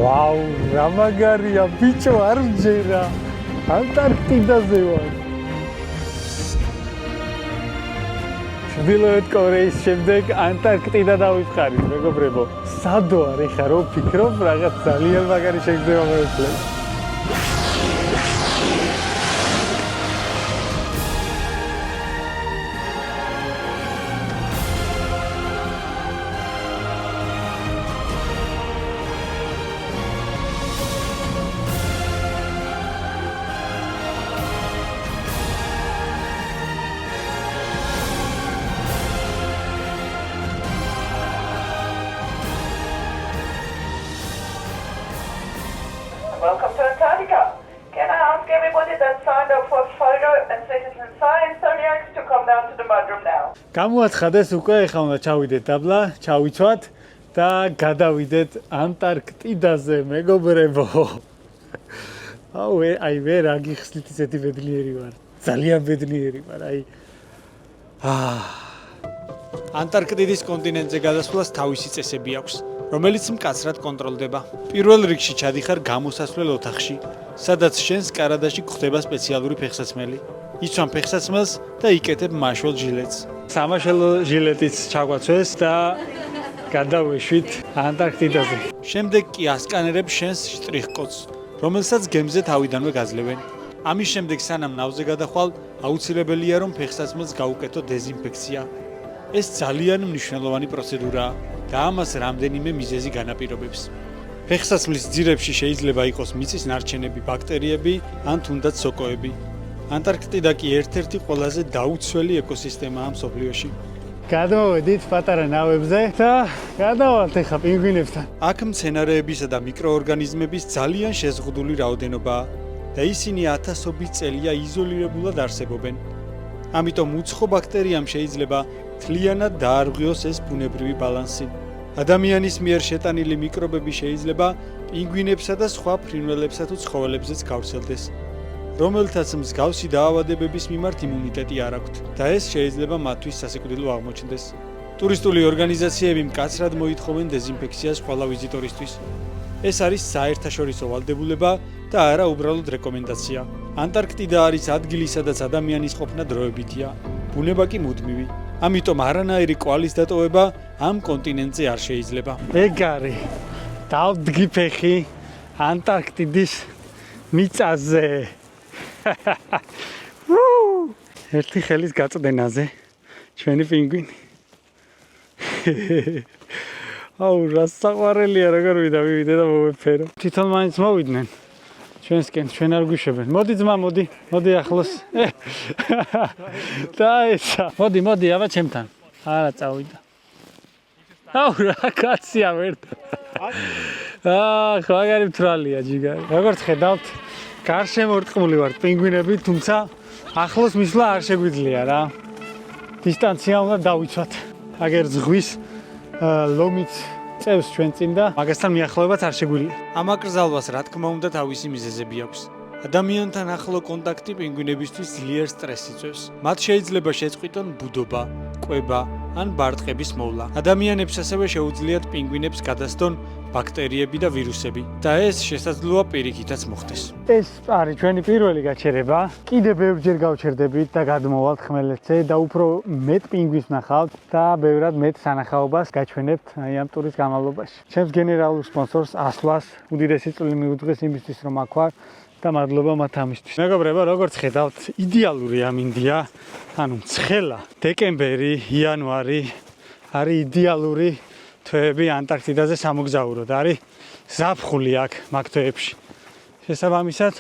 Speaker 2: ვაუ, რა მაგარია, ბიჭო, არ ვჯერა. ანტარქტიდაზე ვარ. ჩრდილოეთ კორეის შემდეგ ანტარქტიდა დავიწყარით, მეგობრებო. სად ვარ ეხა რომ ვფიქრობ, რაღაც ძალიან მაგარი შეგრძნება მოვეცლებ.
Speaker 9: Welcome to Antarctica. Can I ask everybody that signed up for photo and citizen science zodiacs to come down to the mudroom now?
Speaker 2: გამოაცხადეს უკვე, ეხლა უნდა ჩავიდეთ დაბლა, ჩავიცვათ და გადავიდეთ ანტარქტიდაზე, მეგობრებო. აუ, აი ვერ აგიხსნით ისეთი ბედნიერი ვარ. ძალიან ბედნიერი ვარ, აი.
Speaker 1: ანტარქტიდის კონტინენტზე გადასვლას თავისი წესები აქვს, რომელიც მკაცრად კონტროლდება. პირველ რიგში ჩადიხარ გამოსასვლელ ოთახში, სადაც შენს კარადაში გვხდება სპეციალური ფეხსაცმელი. იცვამ ფეხსაცმელს და იკეთებ მაშვალ ჟილეტს.
Speaker 2: სამაშველო ჟილეტიც ჩაგვაცვეს და გადავეშვით ანტარქტიდაზე.
Speaker 1: შემდეგ კი ასკანერებ შენს შტრიხ-კოდს, რომელსაც გემზე თავიდანვე გაძლევენ. ამის შემდეგ სანამ ნავზე გადახვალ, აუცილებელია რომ ფეხსაცმელს გაუკეთო დეზინფექცია. ეს ძალიან მნიშვნელოვანი პროცედურაა და ამას რამდენიმე მიზეზი განაპირობებს. ფეხსაცმლის ძირებში შეიძლება იყოს მიწის ნარჩენები, ბაქტერიები ან თუნდაც სოკოები. ანტარქტიდა კი ერთ-ერთი ყველაზე დაუცველი ეკოსისტემაა მსოფლიოში.
Speaker 2: გადმოვედით პატარა ნავებზე და გადავალთ ახლა პინგვინებთან.
Speaker 1: აქ მცენარეებისა და მიკროორგანიზმების ძალიან შეზღუდული რაოდენობაა და ისინი ათასობით წელია იზოლირებულად არსებობენ. ამიტომ უცხო ბაქტერიამ შეიძლება მთლიანად დაარღვიოს ეს ბუნებრივი ბალანსი. ადამიანის მიერ შეტანილი მიკრობები შეიძლება პინგვინებსა და სხვა ფრინველებსა თუ ცხოველებზეც გავრცელდეს, რომელთაც მსგავსი დაავადებების მიმართ იმუნიტეტი არ აქვთ და ეს შეიძლება მათთვის სასიკვდილო აღმოჩნდეს. ტურისტული ორგანიზაციები მკაცრად მოითხოვენ დეზინფექციას ყველა ვიზიტორისთვის. ეს არის საერთაშორისო ვალდებულება და არა უბრალოდ რეკომენდაცია. ანტარქტიდა არის ადგილი, სადაც ადამიანის ყოფნა დროებითია, ბუნება კი მუდმივი. ამიტომ არანაირი კვალის დატოვება ამ კონტინენტზე არ შეიძლება.
Speaker 2: ეგ არის დავდგი ფეხი ანტარქტიდის მიწაზე. ერთი ხელის გაწდენაზე ჩვენი პინგვინი. აუ, რა საყვარელია, როგორ ვიდე და მოვეფერო. თვითონ მაინც მოვიდნენ ჩვენსკენ, ჩვენ არ გვიშვებენ. მოდი ძმა, მოდი ახლოს. დაეცა. მოდი, აბა ჩემთან. არა წავიდა. აუ, რა კაცია ვერდა. მაგარი მთვრალია ჯიგარი. როგორც ხედავთ, გარშემორტყმული ვართ პინგვინები, თუმცა ახლოს მისვლა არ შეგვიძლია რა. დისტანცია უნდა დავიცვათ. აგერ ზღვის ლომიც წევს ჩვენ წინ და მაგასთან მიახლოებაც არ შეგვიძლია.
Speaker 1: ამ აკრძალვას რა თქმა უნდა თავისი მიზეზები აქვს. ადამიანთან ახლო კონტაქტი პინგვინებისთვის ძლიერ სტრესს იწვევს. მათ შეიძლება შეწყვიტონ ბუდობა, კვება ან ბარტყების მოვლა. ადამიანებს ასევე შეუძლიათ პინგვინებს გადასდონ ბაქტერიები და ვირუსები და ეს შესაძლოა პირიქითაც მოხდეს.
Speaker 2: ეს არის ჩვენი პირველი გაჩერება. კიდევ ბევრჯერ გავჩერდებით და გადმოვალთ ხმელეთზე და უფრო მეტ პინგვინს ნახავთ და ბევრად მეტ სანახაობას გაჩვენებთ აი ამ ტურის განმავლობაში. ჩემს გენერალურ სპონსორს ასლას უდიდესი წვლილი მიუძღეს იმისთვის რომ აქ ვარ და მადლობა მათ ამისთვის. მეგობრებო, როგორც ხედავთ, იდეალური ამინდია, ანუ ცხელა, დეკემბერი, იანვარი არის იდეალური თვეები ანტარქტიდაზე სამოგზაუროდ. არის ზაფხული აქ მაგ თვეებში. შესაბამისად,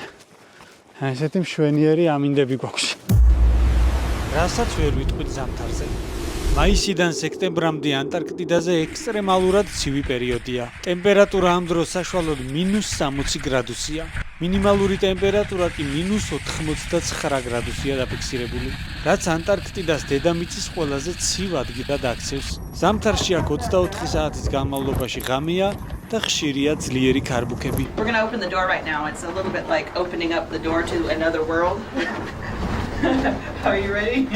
Speaker 2: ესეთი მშვენიერი ამინდები გვაქვს.
Speaker 1: რასაც ვერ ვიტყვით ზამთარზე. მაისიდან სექტემბრამდე ანტარქტიდაზე ექსტრემალურად ცივი პერიოდია. ტემპერატურა ამ დროს საშუალოდ -60 გრადუსია. მინიმალური ტემპერატურა კი -89 გრადუსია დაფიქსირებული, რაც ანტარქტიდას დედამიწის ყველაზე ცივ ადგილად აქცევს. ზამთარში აქ 24 საათის განმავლობაში ღამეა და ხშირია ძლიერი ქარბუქები.
Speaker 10: We're going to open the door right now. It's a little bit like opening up the door to another world. Are you ready?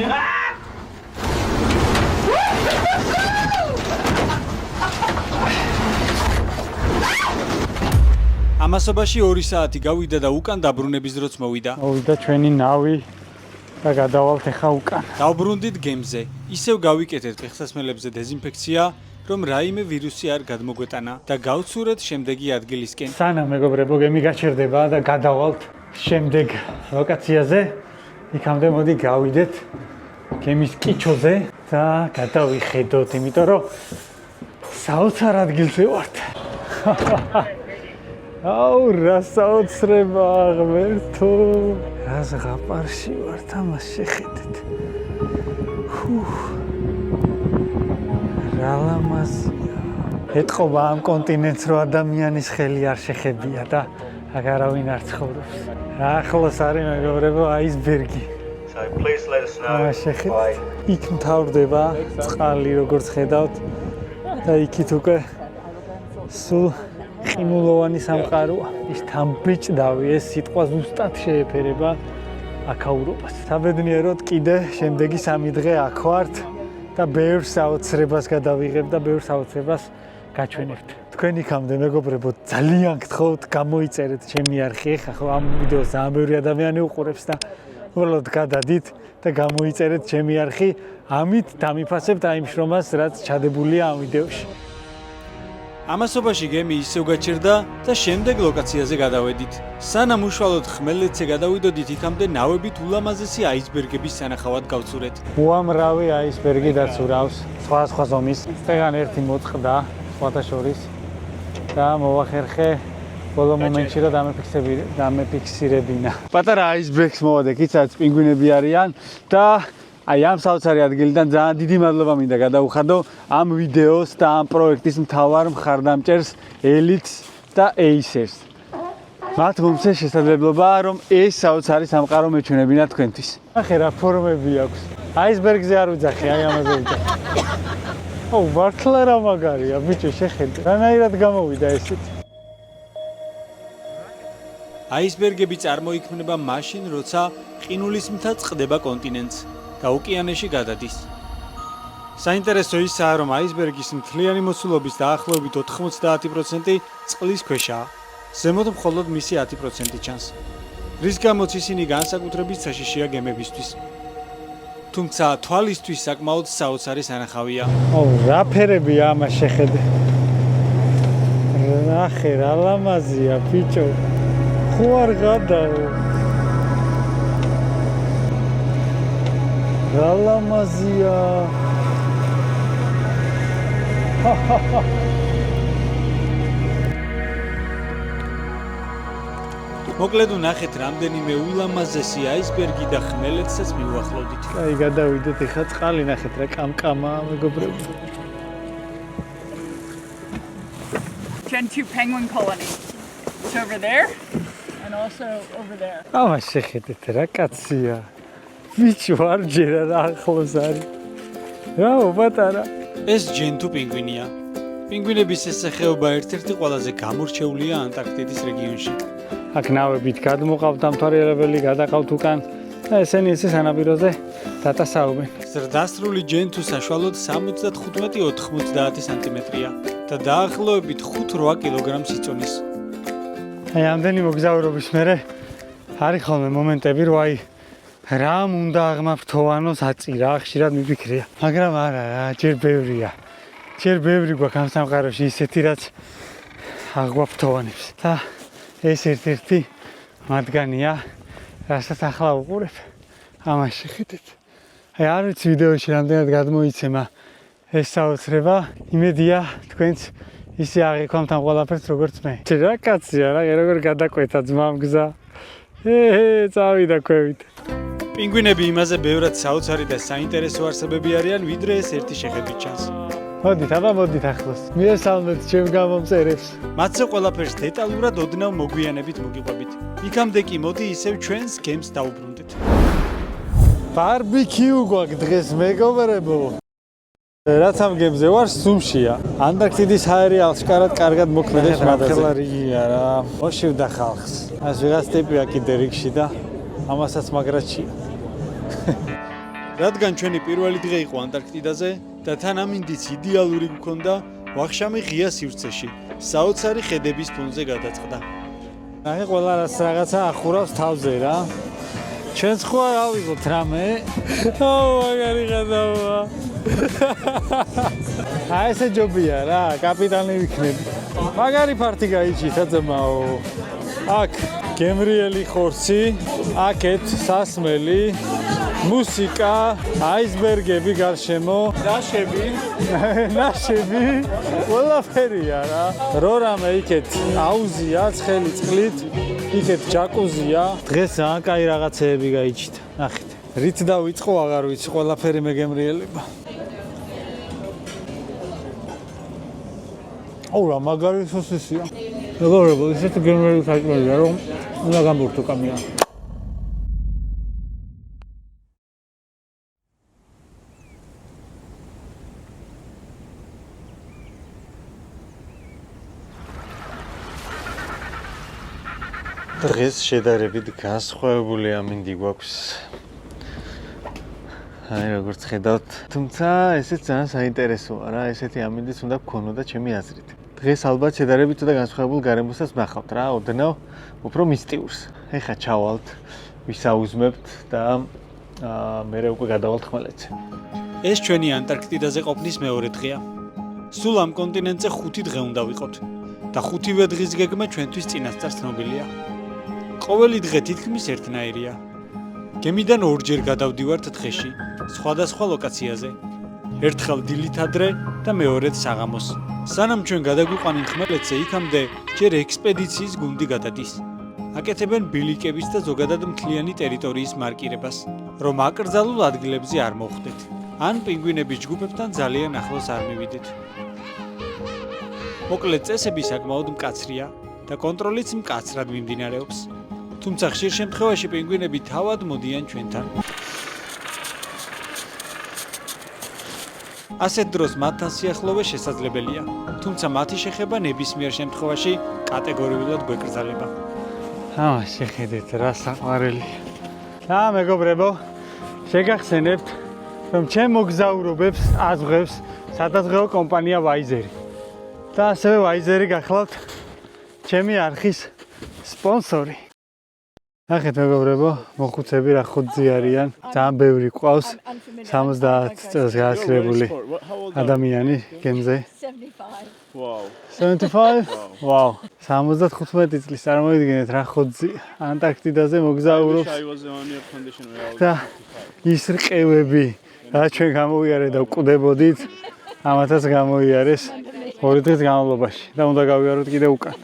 Speaker 1: ამასობაში 2 საათი გავიდა და უკან დაბრუნების დროც მოვიდა.
Speaker 2: მოვიდა ჩვენი ნავი და გადავალთ ახლა უკან.
Speaker 1: დავბრუნდით გემზე. ისევ გავიკეთეთ ფეხსაცმელებზე დეზინფექცია, რომ რაიმე ვირუსი არ გადმოგვეტანა და გავცურეთ შემდეგი ადგილისკენ.
Speaker 2: სანამ მეგობრებო გემი გაჩერდება და გადავალთ შემდეგ ლოკაციაზე, იქამდე მოდი გავიდეთ გემის კიჩოზე და გადავიხედოთ, იმიტომ რომ საოცარ ადგილზე ვართ. აუ, რა საოცრება ღმერთო. რა ზღაპარში ვართ, ამას შეხედეთ. რა ლამაზია. ეთყობა ამ კონტინენტს, რომ ადამიანის ხელი არ შეხებია და აქ არავინ არ ცხოვრობს. ახლოს არის მეგობრებო აისბერგი.
Speaker 11: So please let us know.
Speaker 2: შეხედეთ. იქ მთავრდება წყალი როგორც ხედავთ და იქით უკვე სულ ყინულოვანი სამყაროა. ის თამბეჭდავი ეს სიტყვა ზუსტად შეეფერება აქაურობას. საბედნიეროდ კიდე შემდეგი 3 დღე აქ ვართ და ბევრ საოცრებას გადავიღებ და ბევრ საოცრებას გაჩვენებთ. თქვენ იქამდე მეგობრებო ძალიან გთხოვთ გამოიწერეთ ჩემი არხი. ეხლა ხო ამ ვიდეოს ძალიან ბევრი ადამიანი უყურებს და უბრალოდ გადადით და გამოიწერეთ ჩემი არხი. ამით დამიფასებთ აი იმ შრომას რაც ჩადებულია ამ ვიდეოში.
Speaker 1: ამასობაში გემი ისევ გაჩერდა და შემდეგ ლოკაციაზე გადავედით. სანამ უშუალოდ ხმელეთზე გადავიდოდით, იქამდე ნავებით ულამაზესი აისბერგების სანახავად გავცურეთ.
Speaker 2: უამრავი აისბერგი დაცურავს, სხვა ზომის. წეგან ერთი მოწყდა, სხვათა შორის და მოვახერხე ბოლო მომენტში რომ დამეფიქსირებინა. პატარა აისბერგს მოვადე, იქაც პინგვინები არიან და აი ამ საოცარი ადგილიდან ძალიან დიდი მადლობა მინდა გადაუხადო ამ ვიდეოს და ამ პროექტის მთავარ მხარდამჭერს ელიტს და ეისერს. მათ მომცეს შესაძლებლობა რომ ეს საოცარი სამყარო მეჩვენებინა თქვენთვის. ახე რა ფორმები აქვს. აისბერგზე არ ვიძახი, აი ამაზე ვიძახი. ო, მართლა რა მაგარია, ბიჭო, შეხედე. რანაირად გამოვიდა ესეთ.
Speaker 1: აისბერგები წარმოიქმნება მაშინ, როცა ყინულის მთა წყდება კონტინენტს და ოკეანეში გადადის. საინტერესო ისაა, რომ აისბერგის მთლიანი მოცულობის დაახლოებით 90% წყლის ქვეშაა. ზემოთ მხოლოდ მისი 10% ჩანს. რის გამოც ისინი განსაკუთრებით საშიშია გემებისთვის. თუმცა თვალისთვის საკმაოდ საოცარი სანახავია.
Speaker 2: ო, რა ფერებია ამას შეხედე. ნახე, რა ლამაზია, ბიჭო. ხო არ გადაო. რა ლამაზია.
Speaker 1: მოკლედ ვნახეთ რამდენიმე ულამაზესი აისბერგი და ხმელეთსაც მივუახლოვდით.
Speaker 2: აი გადავიდეთ ეხლა წყალი ნახეთ რა კამკამაა მეგობრებო.
Speaker 10: Gentoo penguin colony. It's over there and also over there.
Speaker 2: ამას შეხედეთ რა კაცია. ბიჭო არ ჯერა რა ახლოს არის. რაო პატარა.
Speaker 1: ეს ჯენტუ პინგვინია. პინგვინების ეს სახეობა ერთ-ერთი ყველაზე გამორჩეულია ანტარქტიდის რეგიონში.
Speaker 2: აქ ნავებით გადმოყავთ დამთვალიერებელი, გადაყავთ უკან და ესენი ესე სანაპიროზე დაწასაობენ.
Speaker 1: ზრდასრული ჯენტუ საშუალოდ 75-90 სანტიმეტრია და დაახლოებით 5-8 კილოგრამს იწონის.
Speaker 2: აი ამდენი მოგზაურობის მერე არის ხოლმე მომენტები, რომ აი რამ უნდა აღმაფრთოვანოს აწირა, ხშირად მიფიქრია. მაგრამ არა, ჯერ ბევრია. ჯერ ბევრი გვაქვს ამ სამყაროში ისეთი, რაც აღვაფრთოვანებს. და ეს ერთ-ერთი მათგანია, რასაც ახლა ვუყურებ. ამას შეხედეთ. აი არ ვიცი ვიდეოში რამდენად გადმოიცემა ეს საოცრება. იმედია თქვენც ისე აღიქვამთ ამ ყველაფერს როგორც მე. რა კაცია რა, როგორ გადაკვეთა ძმამ გზა. წავიდა ქვევით.
Speaker 1: პინგვინები იმაზე ბევრად საოცარი და საინტერესო არსებები არიან, ვიდრე ეს ერთი შეხედვით ჩანს.
Speaker 2: მოდით, აბა მოდით ახლოს. მიესალმეთ ჩემ გამომწერებს.
Speaker 1: მათზე ყველაფერს დეტალურად ოდნავ მოგვიანებით მოგიყვებით. იქამდე კი მოდი ისევ ჩვენს გემს დავუბრუნდეთ.
Speaker 2: ბარბეკიუ გვაქვს დღეს მეგობრებო. რაც ამ გემზე ვარ, სუმშია. ანტარქტიდის აერიალს კარად კარგად მოქმედებს მადხელა რიგია რა. მოშივდა ხალხს. ეს ვიღაც ტიპია კიდე რიგში და ამასაც მაგრაჩია.
Speaker 1: რადგან ჩვენი პირველი დღე იყო ანტარქტიდაზე და თან ამინდიც იდეალური გქონდა, ვახშამი ღია სივრცეში, საოცარი ხედების ფონზე გადაწყდა.
Speaker 2: აი ყველა რაღაცა ახურავს თავზე რა. ჩვენც ხო არ ავიღოთ რამე. აუ მაგარი გადავა. აი ესე ჯობია რა, კაპიტანი ვიქნები. მაგარი ფარტი გაიჭით აწმაო. აქ გემრიელი ხორცი, აქეთ სასმელი, მუსიკა, აისბერგები გარშემო, ნაშები, ყველაფერია რა. რო რამე იქეთ აუზია, ცხელი წყლით, იქეთ ჯაკუზია. დღეს ძალიან კაი რაღაცეები გაიჭით. ნახეთ. რით დავიწყო, აღარ ვიცი, ყველაფერი მეგემრიელება. აუ რა მაგარი სოსისია. მეგობრებო, ისეთი გემრიელი საჭმელია, რომ უნდა გამბურთო კამია. დღეს შედარებით განსხვავებული ამინდი გვაქვს. აი როგორც ხედავთ, თუმცა ესეც ძალიან საინტერესოა რა, ესეთი ამინდიც უნდა გქონოდა ჩემი აზრით. დღეს ალბათ შედარებით და განსხვავებულ გარემოსაც ნახავთ რა, ოდნავ უფრო მისტიურს. ეხლა ჩავალთ, ვისაუზმებთ და მერე უკვე გადავალთ ხმელეთზე.
Speaker 1: ეს ჩვენი ანტარქტიდაზე ყოფნის მეორე დღეა. სულ ამ კონტინენტზე 5 დღე უნდა ვიყოთ და 5-ვე დღის გეგმა ჩვენთვის წინასწარ ცნობილია. ყოველი დღე თითქმის ერთნაირია. გემიდან ორჯერ გადავდივართ დღეში, სხვადასხვა ლოკაციაზე. ერთხელ დილით ადრე და მეორედ საღამოს. სანამ ჩვენ გადაგვიყვანინ ხმელეთზე, იქამდე ჯერ ექსპედიციის გუნდი გადადის. აკეთებენ ბილიკების და ზოგადად მთლიანი ტერიტორიის მარკირებას, რომ აკრძალულ ადგილებზე არ მოხვდეთ. ან პინგვინების ჯგუფებთან ძალიან ახლოს არ მივიდეთ. მოკლედ წესები საკმაოდ მკაცრია და კონტროლიც მკაცრად მიმდინარეობს. თუმცა ხშირ შემთხვევაში პინგვინები თავად მოდიან ჩვენთან. ასეთ დროს მათთან სიახლოვე შესაძლებელია, თუმცა მათი შეხება ნებისმიერ შემთხვევაში კატეგორიულად გვეკრძალება.
Speaker 2: შეხედეთ რა საყვარელი. მეგობრებო, შეგახსენებთ, რომ ჩემ მოგზაურობებს აზღებს სადაზღვევო კომპანია Wizeri. და ასევე Wizeri გახლავთ ჩემი არხის სპონსორი. ნახეთ მეგობრებო, მოხუცები რა ხუთი არიან, ძალიან ბევრი ყავს, 70 წელს გაასწრებული ადამიანი გემზე. 75? ვაუ. 75 წლის წარმოიდგინეთ რა ხუთი ანტარქტიდაზე მოგზაურობს. და ის რყევები, რა ჩვენ გამოვიარეთ და ვკვდებოდით, ამათაც გამოიარეს 2 დღის განმავლობაში და უნდა გავიაროთ კიდე უკან.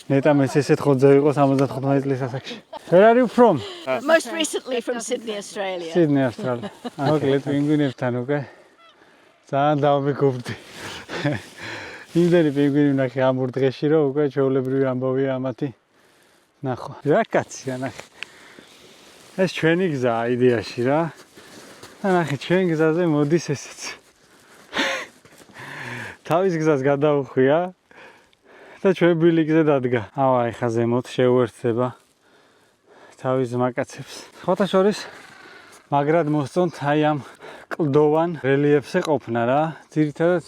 Speaker 2: ნეტა მეც ესეთ ხოძე ვიყო 75 წლის ასაკში. Where are you from?
Speaker 8: Most recently from Sydney, Australia.
Speaker 2: Sydney, Australia. მოკლედ პინგვინებთან უკვე ძალიან დავმეგობრდი. იმდენი პინგვინი ვნახე ამ ორ დღეში, რომ უკვე ჩვეულებრივი ამბავია ამათი ნახვა. რა კაცია ნახე. ეს ჩვენი გზაა იდეაში რა. და ნახე ჩვენ გზაზე მოდის ესეც. თავის გზას გადაუხვია და ჩვენ ბილიკზე დადგა. ეხა ზემოთ შეუერთდება თავის მაკაცებს. სხვათა შორის მაგრად მოსწონთ აი ამ კლდოვან რელიეფზე ყოფნა რა. ძირითადად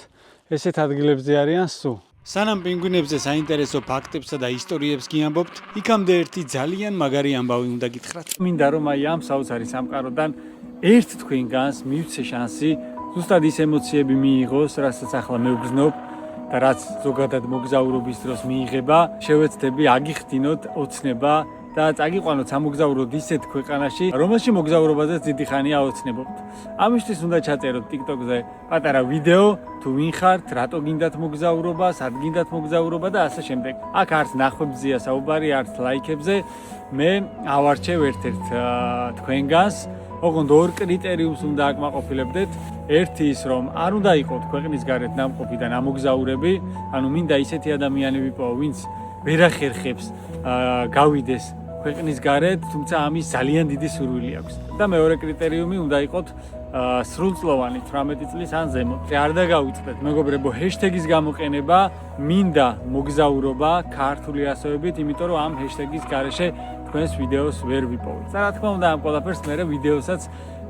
Speaker 2: ესეთ ადგილებზე არიან სულ.
Speaker 1: სანამ პინგვინებზე საინტერესო ფაქტებსა და ისტორიებს გიამბობთ, იქამდე ერთი ძალიან მაგარი ამბავი უნდა გითხრათ.
Speaker 2: მინდა რომ აი ამ საოცარი სამყაროდან ერთ თქვენგანს მივცე შანსი ზუსტად ის ემოციები მიიღოს, რასაც ახლა მე ვგრძნობ და რაც ზოგადად მოგზაურობის დროს მიიღება, შევეცდები აგიხდინოთ ოცნება და წაგიყვანოთ სამოგზაუროდ ისეთ ქვეყანაში, რომელში მოგზაურობაზეც დიდი ხანია ოცნებობთ. ამისთვის უნდა ჩაწეროთ TikTok-ზე პატარა ვიდეო, თუ ვინ ხართ, რატო გინდათ მოგზაურობა, სად გინდათ მოგზაურობა და ასე შემდეგ. აქ არც ნახვებზეა საუბარი, არც ლაიქებზე. მე ავარჩევ ერთ-ერთ თქვენგანს, ოღონდ ორ კრიტერიუმს უნდა აკმაყოფილებდეთ. ერთი ის, რომ არ უნდა იყოთ ქვეყნის გარეთ ნამყოფი და ნამოგზაურები, ანუ მინდა ისეთი ადამიანი ვიპოვო, ვინც ვერ ახერხებს გავიდეს ქვეყნის გარეთ, თუმცა ამის ძალიან დიდი სურვილი აქვს. და მეორე კრიტერიუმი უნდა იყოთ სრულწლოვანი 18 წლის ან ზემოთ. არ დაგავიწყდეთ მეგობრებო ჰეშტეგის გამოყენება, მინდა მოგზაურობა ქართული ასოებით, იმიტომ რომ ამ ჰეშტეგის გარეშე თქვენს ვიდეოს ვერ ვიპოვეთ. და რა თქმა უნდა ამ ყველაფერს მე ვიდეოსაც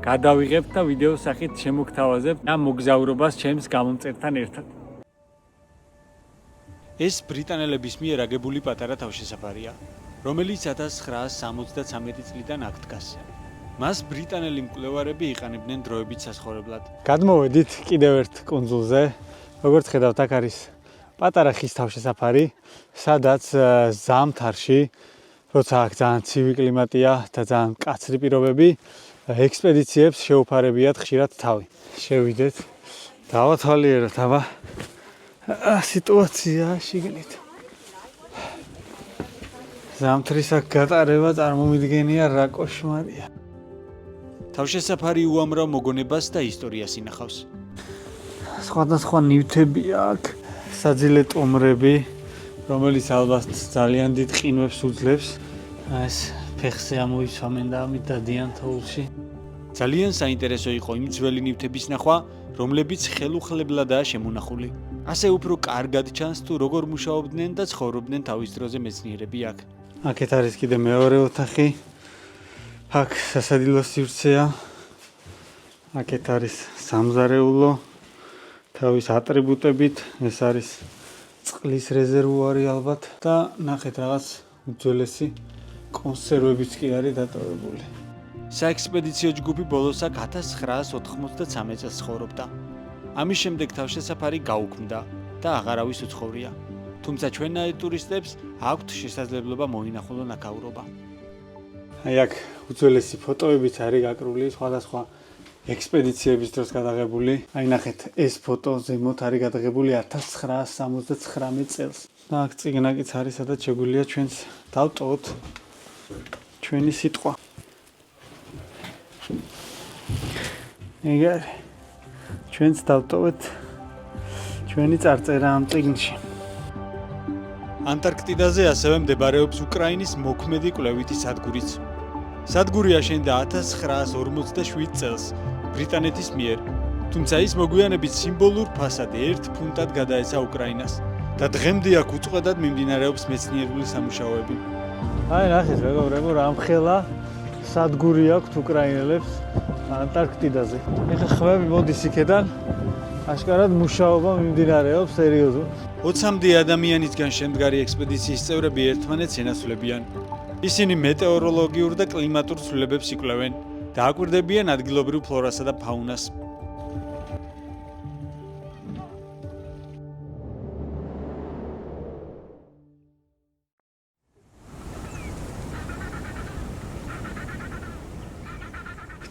Speaker 2: გადავიღებთ და ვიდეოს სახით შემოგთავაზებთ ამ მოგზაურობას ჩემს გამომწერთან ერთად.
Speaker 1: ეს ბრიტანელების მიერ აგებული პატარა თავშესაფარია, რომელიც 1973 წლიდან აქ დგას. მას ბრიტანელი მკვლევარები იყენებდნენ დროებით სასხოვრებლად.
Speaker 2: გადმოვედით კიდევ ერთ კუნძულზე. როგორც ხედავთ, აქ არის პატარა ხის თავშესაფარი, სადაც ზამთარში, როცა აქ ძალიან ცივი კლიმატია და ძალიან მკაცრი პირობები, ექსპედიციებს შეუფარებიათ ხშირად თავი. შევიდეთ, დავათვალიეროთ აბა სიტუაცია შიგნით. ზამთრის აქ გატარება წარმომიდგენია რა კოშმარია.
Speaker 1: თავშესაფარი უამრავ მოგონებას და ისტორიას ინახავს.
Speaker 2: სხვადასხვა ნივთებია აქ, საძილე ტომრები, რომელიც ალბათ ძალიან დიდ ყინვებს უძლებს. ეს ფეხზე ამოიცვამენ და ამით დადიან თოვლში.
Speaker 1: ძალიან საინტერესო იყო იმ ძველი ნივთების ნახვა, რომლებიც ხელუხლებლადაა შემონახული. ასე უფრო კარგად ჩანს თუ როგორ მუშაობდნენ და ცხოვრობდნენ თავის დროზე მეცნიერები აქ.
Speaker 2: აქეთ არის კიდე მეორე ოთახი. აქ სასადილო სივრცეა. აქეთ არის სამზარეულო თავის ატრიბუტებით. ეს არის წყლის რეზერვუარი ალბათ და ნახეთ რაღაც უძველესი კონსერვებიც კი არის დატოვებული.
Speaker 1: საექსპედიციო ჯგუფი ბოლოს აქ 1993 წელს ცხოვრობდა. ამის შემდეგ თავშესაფარი გაუქმდა და აღარავის უცხოვრია. თუმცა ჩვენნაირ ტურისტებს აქვთ შესაძლებლობა მოინახულონ აქაურობა.
Speaker 2: აი აქ უძველესი ფოტოებიც არის გაკრული, სხვადასხვა ექსპედიციების დროს გადაღებული. აი ნახეთ, ეს ფოტო ზემოთ არის გადაღებული 1979 წელს. და აქ წიგნაკიც არის, სადაც შეგვიძლია ჩვენს დავტოვოთ ჩვენი სიტყვა. ეგარ ჩვენც დავტოვეთ ჩვენი წარწერა ამ წიგნში.
Speaker 1: ანტარქტიდაზე ასევე მდებარეობს უკრაინის მოქმედი კვლევითი სადგურიც. სადგური აშენდა 1947 წელს ბრიტანეთის მიერ, თუმცა ის მოგვიანებით სიმბოლურ ფასად 1 ფუნტად გადაეცა უკრაინას და დღემდე აქ უწყვეტად მიმდინარეობს მეცნიერული სამუშაოები.
Speaker 2: აი ნახეთ მეგობრებო, რამხელა სადგური აქვს უკრაინელებს ანტარქტიდაზე. ეხლა ხვევი მოდის იქედან, აშკარად მუშაობა მიმდინარეობს სერიოზულად.
Speaker 1: 20-მდე ადამიანისგან შემდგარი ექსპედიციის წევრები ერთმანეთს ენაცვლებიან. ისინი მეტეოროლოგიურ და კლიმატურ ცვლილებებს იკვლევენ და აკვირდებიან ადგილობრივ ფლორასა და ფაუნას.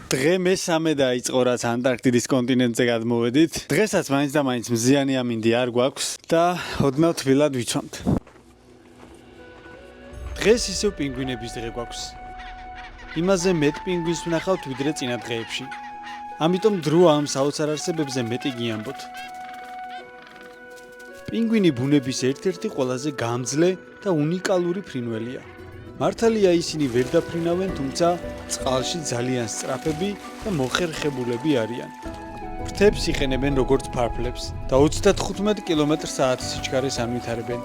Speaker 1: დღე მესამე დაიწყო, რაც ანტარქტიდის კონტინენტზე გადმოვედით. დღესაც მაინც და მაინც მზიანი ამინდი არ გვაქვს და ოდნავ თბილად ვიცვამთ. დღეს ისევ პინგვინების დღე გვაქვს. იმაზე მეტ პინგვინს ვნახავთ ვიდრე წინა დღეებში. ამიტომ დრო ამ საოცარ არსებებზე მეტი გიამბოთ. პინგვინი ბუნების ერთ-ერთი ყველაზე გამძლე და უნიკალური ფრინველია. მართალია ისინი ვერ დაფრინავენ, თუმცა წყალში ძალიან სწრაფები და მოხერხებულები არიან. ფრთებს იყენებენ როგორც ფარფლებს და 35 კმ/სთ სიჩქარეს ანვითარებენ.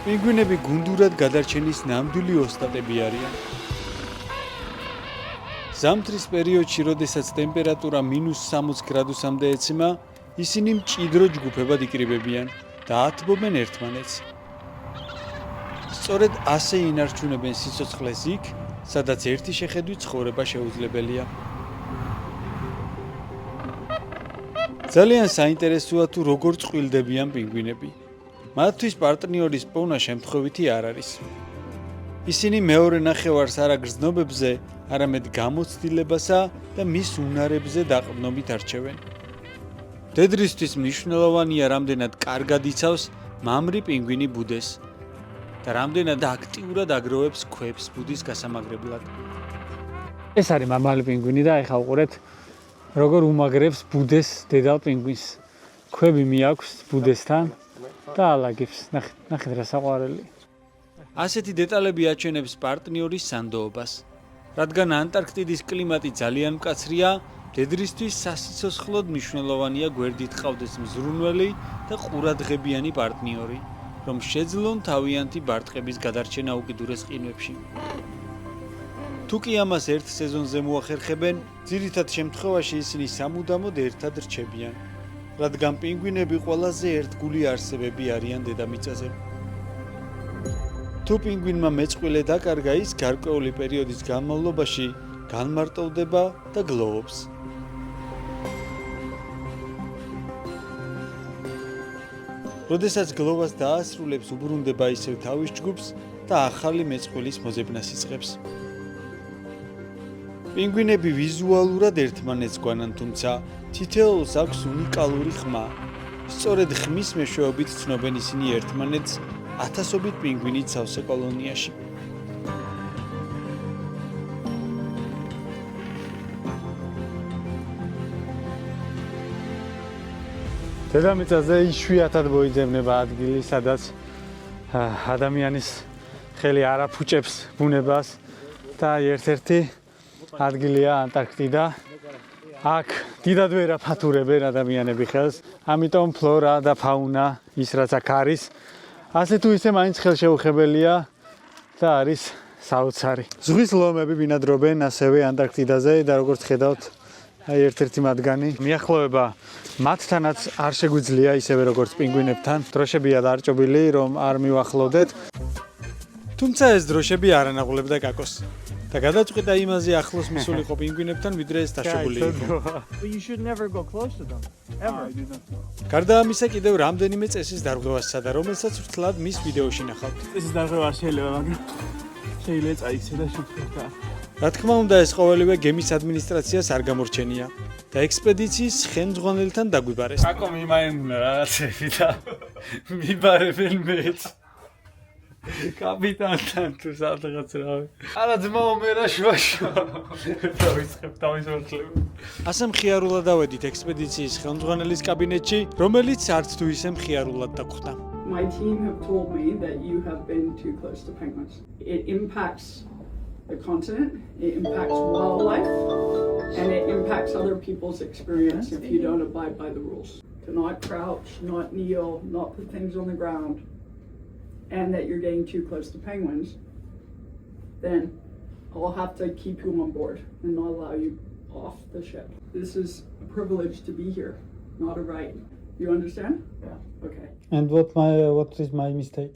Speaker 1: პინგვინები გუნდურად გადარჩენის ნამდვილი ოსტატები არიან. ზამთრის პერიოდში, როდესაც ტემპერატურა -60 გრადუსამდე ეცემა, ისინი მჭიდრო ჯგუფებად იკრიბებიან და ათბობენ ერთმანეთს. სწორედ ასე ინარჩუნებენ სიცოცხლეს იქ, სადაც ერთი შეხედვით ცხოვრება შეუძლებელია. ძალიან საინტერესოა თუ როგორ წყვილდებიან პინგვინები. მათთვის პარტნიორის პოვნა შემთხვევითი არ არის. ისინი მეორე ნახევარს არა გრძნობებზე, არამედ გამოცდილებასა და მის უნარებზე დაყრდნობით არჩევენ. დედრისთვის მნიშვნელოვანია, რამდენად კარგად იცავს მამრი პინგვინი ბუდეს და რამდენად აქტიურად აგროვებს ქვებს ბუდის გასამაგრებლად.
Speaker 2: ეს არის მამალი პინგვინი და ეხლა უყურეთ, როგორ უმაგრებს ბუდეს დედალ პინგვინს. ქვები მიაქვს ბუდესთან და ალაგებს. ნახეთ რა საყვარელი.
Speaker 1: ასეთი დეტალები აჩვენებს პარტნიორის სანდოობას. რადგან ანტარქტიდის კლიმატი ძალიან მკაცრია, დედრისთვის სასიცოცხლოდ მნიშვნელოვანია გვერდით ყავდეს მზრუნველი და ყურადღებიანი პარტნიორი, რომ შეძლონ თავიანთი ბარტყების გადარჩენა უკიდურეს ყინვებში. თუ კი ამას ერთ სეზონზე მოახერხებენ, ძირითად შემთხვევაში ისინი სამუდამოდ ერთად რჩებიან, რადგან პინგვინები ყველაზე ერთგული არსებები არიან დედამიწაზე. თუ პინგვინმა მეწყვილე დაკარგა, ის გარკვეული პერიოდის განმავლობაში განმარტოვდება და გლოვობს. როდესაც გლოვას დაასრულებს, უბრუნდება ისევ თავის ჯგუფს და ახალი მეწყვილის მოძებნას იწყებს. პინგვინები ვიზუალურად ერთმანეთს გვანან, თუმცა თითოეულს აქვს უნიკალური ხმა. სწორედ ხმის მეშვეობით ცნობენ ისინი ერთმანეთს ათასობით პინგვინით სავსე კოლონიაში.
Speaker 2: დედამიწაზე იშვიათად მოიძებნება ადგილი, სადაც ადამიანის ხელი არ აფუჭებს ბუნებას და ერთ-ერთი ადგილია ანტარქტიდა. აქ დიდად ვერ აფათურებენ ადამიანები ხელს, ამიტომ ფლორა და ფაუნა ის რაც აქ არის, ასე თუ ისე მაინც ხელშეუხებელია და არის საოცარი. ზღვის ლომები ბინადრობენ ასევე ანტარქტიდაზე და როგორც ხედავთ, აი ერთ-ერთი მათგანი მიახლოება მათთანაც არ შეგვიძლია ისევე როგორც პინგვინებთან. დროშებია დარჭობილი, რომ არ მივახლოვდეთ. თუმცა ეს დროშები არ ანაღულებდა კაკოს. და გადაწყვიტა იმაზე ახლოს მისულიყო პინგვინებთან, ვიდრე ეს დაშვებული იყო.
Speaker 7: But you should never go close to them. Ever.
Speaker 1: გარდა ამისა, კიდევ რამდენიმე წესის დარღვევასა და რომელსაც ვთლად მის ვიდეოში ნახავთ.
Speaker 5: წესის დარღვევა შეიძლება, მაგრამ შეიძლება წაიქცე და შეგხვდა.
Speaker 1: რა თქმა უნდა, ეს ყოველივე გემის ადმინისტრაციას არ გამორჩენია და ექსპედიციის ხელმძღვანელთან დაგვიბარეს.
Speaker 2: კაკო მიმაემუნა რაღაცები და მიბარებენ მეც. კაპიტანთან თუ სადღაც რავი. არა ძმაო მე რა შუაშო. დავიწყებ თავის ვერტლებს.
Speaker 1: ასე მხიარულად დავედით ექსპედიციის ხელმძღვანელის კაბინეტში, რომელიც არც თუ ისე მხიარულად დაგვხვდა.
Speaker 12: My team have told me that you have been too close to penguins. It impacts the continent, it impacts wildlife, and it impacts other people's experience if you don't abide by the rules. To not crouch, not kneel, not put things on the ground, and that you're getting too close to penguins, then I'll have to keep you on board and not allow you off the ship. This is a privilege to be here, not a right. You understand? Yeah. Okay.
Speaker 2: And what is my mistake?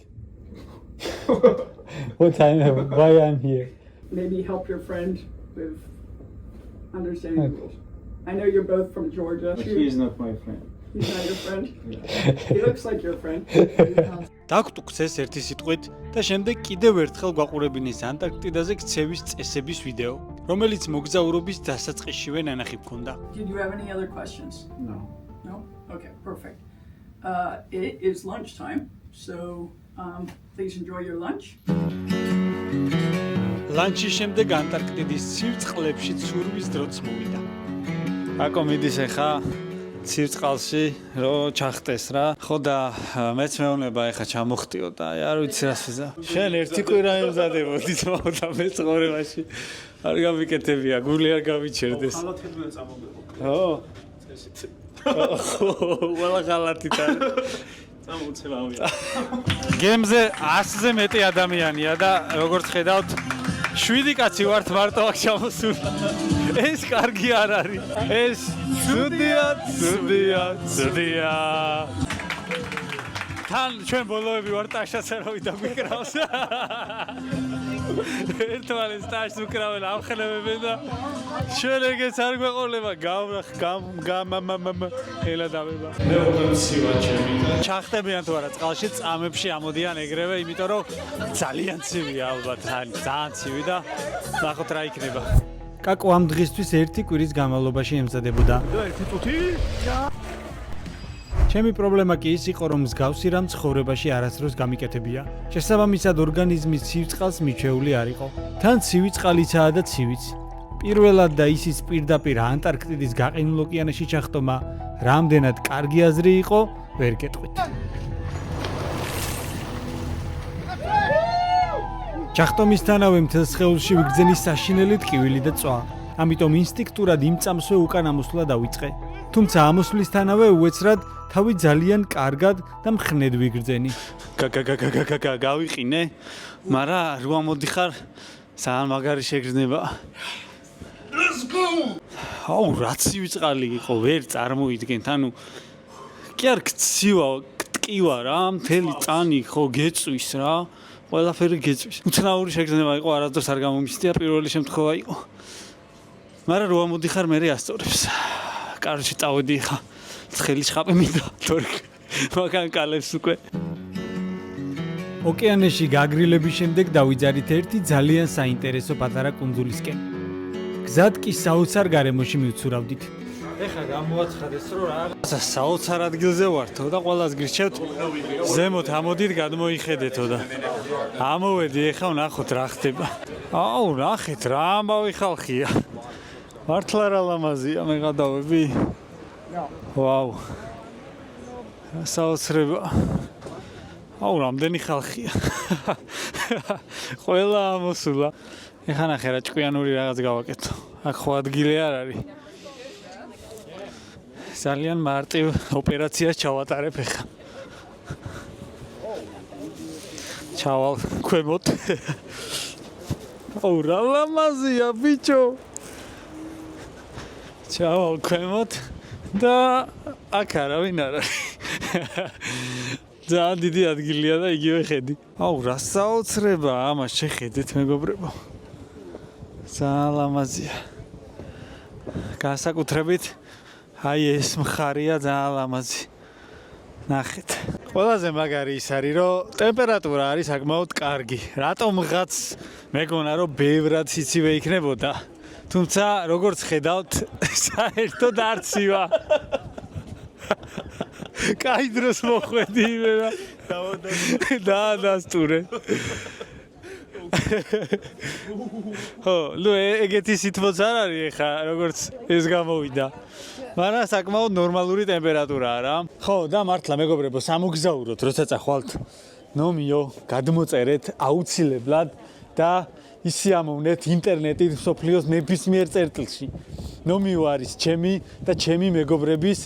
Speaker 2: Why I'm here?
Speaker 12: Maybe help your friend with understanding the rules. I know you're both from Georgia.
Speaker 2: But he is not my friend.
Speaker 12: He's not your friend? He looks like your friend.
Speaker 1: დაგვტუქცეს ერთი სიტყვით და შემდეგ კიდევ ერთხელ გვაყურებინეს ანტარქტიდაზე ქცევის წესების ვიდეო, რომელიც მოგზაურობის დასაწყისშივე ნანახი ჰქონდა.
Speaker 12: Did you have any other questions?
Speaker 2: No.
Speaker 12: No? Okay, perfect. It is lunchtime, so please enjoy your lunch.
Speaker 1: ლანჩის შემდეგ ანტარქტიდის ცივწყლებში ცურვის დროც მოვიდა.
Speaker 2: აკო მიდის ახლა ცივწყალში რომ ჩახტეს რა. ხო და მეც მეუბნება ახლა ჩამოხტიო და არ ვიცი რა შეძა. შენ ერთი კვირა ემზადებოდი თმაო და მე ცხოვრებაში არ გამიკეთებია, გული არ გავიჩერდეს.
Speaker 5: ხალათები უნდა წამოგებო.
Speaker 2: ხო.
Speaker 5: წესით.
Speaker 2: ყველა ხალათით არის.
Speaker 5: წამოუცემავია.
Speaker 2: გემზე 100-ზე მეტი ადამიანია და როგორც ხედავთ 7 კაცი ვართ მარტო აქ ჩამოსული. ეს კარგი არ არის. ეს ცუდია. თან ჩვენ ბოლოები ვართ ტაშაც არავი დაგვიკრავს. ერთმანეთს ტაშს უკრავენ, ამხელებენ და ჩვენ ეგეც არ გვეყოლება. ელა დავება. მე უმცია ჩემი. ჩახტებიან თუ არა წყალში, წამებში ამოდიან ეგრევე, იმიტომ რომ ძალიან ცივია ალბათ, ძალიან ცივი და ნახოთ რა იქნება.
Speaker 1: კაკო ამ დღისთვის ერთი კვირის განმავლობაში ემზადებოდა.
Speaker 5: ერთი წუთი?
Speaker 1: ჩემი პრობლემა კი ის იყო, რომ მსგავსი რამ ცხოვრებაში არასდროს გამიკეთებია. შესაბამისად ორგანიზმის ცივწყალს მიჩეული არ იყო. თან ცივი წყალიცაა და ცივიც. პირველად და ისიც პირდაპირ ანტარქტიდის გაყინულ ოკეანეში ჩახტომა რამდენად კარგი აზრი იყო, ვერ გეტყვით. ჩახტომისთანავე მთელ სხეულში ვიგრძელი საშინელი ტკივილი და წვა. ამიტომ ინსტინქტურად იმ წამსვე უკან ამოსვლა დავიწყე. თუმცა ამოსვლისთანავე უეცრად თავი ძალიან კარგად და მხნედ ვიგრძენი.
Speaker 2: გავიყინე, მაგრამ რო ამოდიხარ, ძალიან მაგარი შეგრძნება. Let's go! აუ, რა ცივი წყალი იყო, ვერ წარმოიდგენთ, ანუ კი არ გცივა, ტკივა რა, მთელი წანი ხო გეწვის რა, ყველაფერი გეწვის. უცნაური შეგრძნება იყო, არასდროს არ გამომისწია, პირველი შემთხვევა იყო. მაგრამ რო ამოდიხარ, მე ასწორებს. კარში წავედი ხა. ცხელი შხაპი მინდა, თორე მაგან კალებს უკვე.
Speaker 1: ოკეანეში გაგრილების შემდეგ დავიძარით ერთი ძალიან საინტერესო პატარა კუნძულისკენ. გზად კი საოცარ გარემოში მივცურავდით.
Speaker 2: ეხლა გამოაცხადეს რომ რაღაცა საოცარ ადგილზე ვართო და ყველას გირჩევთ ზემოთ ამოდით გადმოიხედეთო და ამოვედი ეხლა ვნახოთ რა ხდება. აუ, ნახეთ რა ამბავი ხალხია. მართლა რა ლამაზია მე გადავები. ვაუ. საოცრება. აუ, რამდენი ხალხია. ყველა ამოსულა. ეხლა ნახე რა ჭკვიანური რაღაც გავაკეთო. აქ ხო ადგილი არ არის. ძალიან მარტივ ოპერაციას ჩავატარებ ეხლა. ჩავალ ქვემოთ. აუ, რა ლამაზია ბიჭო. ჩავალ ქვემოთ და აქ არავინ არ არის. ძალიან დიდი ადგილია და იგივე ხედი. აუ, რა საოცრებაა ამას შეხედეთ მეგობრებო. ძალიან ლამაზია. განსაკუთრებით აი ეს მხარია ძალიან ლამაზი. ნახეთ. ყველაზე მაგარი ის არის, რომ ტემპერატურა არის საკმაოდ კარგი. რატომღაც მეგონა რომ ბევრად სიცივე იქნებოდა. თუმცა როგორც ხედავთ, საერთოდ არც ივა. კაი დროს მოხვედი იმენა. დაადასტურე. ხო, ნუ ეგეთი სითბოც არ არის ეხა, როგორც ეს გამოვიდა. მაგრამ საკმაოდ ნორმალური ტემპერატურაა რა. ხო, და მართლა მეგობრებო, სამოგზაუროთ, როცა წახვალთ ნომიო, გადმოწერეთ აუცილებლად და ისიამოვნეთ ინტერნეტით მსოფლიოს ნებისმიერ წერტილში. ნომიო არის ჩემი და ჩემი მეგობრების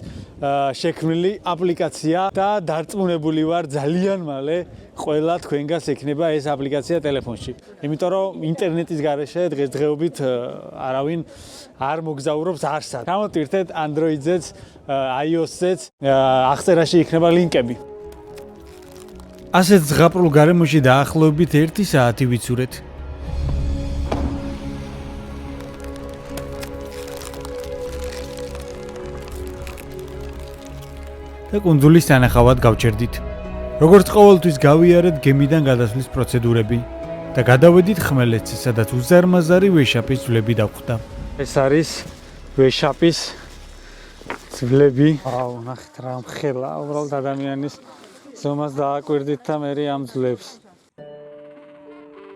Speaker 2: შექმნილი აპლიკაცია და დარწმუნებული ვარ ძალიან მალე ყველა თქვენგანს ექნება ეს აპლიკაცია ტელეფონში. იმიტომ რომ ინტერნეტის გარეშე დღესდღეობით არავინ არ მოგზაურობს არსად. გამოტვირთეთ Android-ზეც, iOS-ზეც, აღწერაში იქნება ლინკები. ასეთ ზღაპრულ გარემოში დაახლოებით 1 საათი ვიცურეთ. და კუნძულის სანახავად გავჩერდით. როგორც ყოველთვის გავიარეთ გემიდან გადასვლის პროცედურები და გადავედით ხმელეთზე, სადაც უზარმაზარი ვეშაპის ძვლები დაგვხვდა. ეს არის ვეშაპის ძვლები. აუ, ნახეთ რა მხელა, უბრალოდ ადამიანის ზომას დააკვირდით და მე ამ ძვლებს.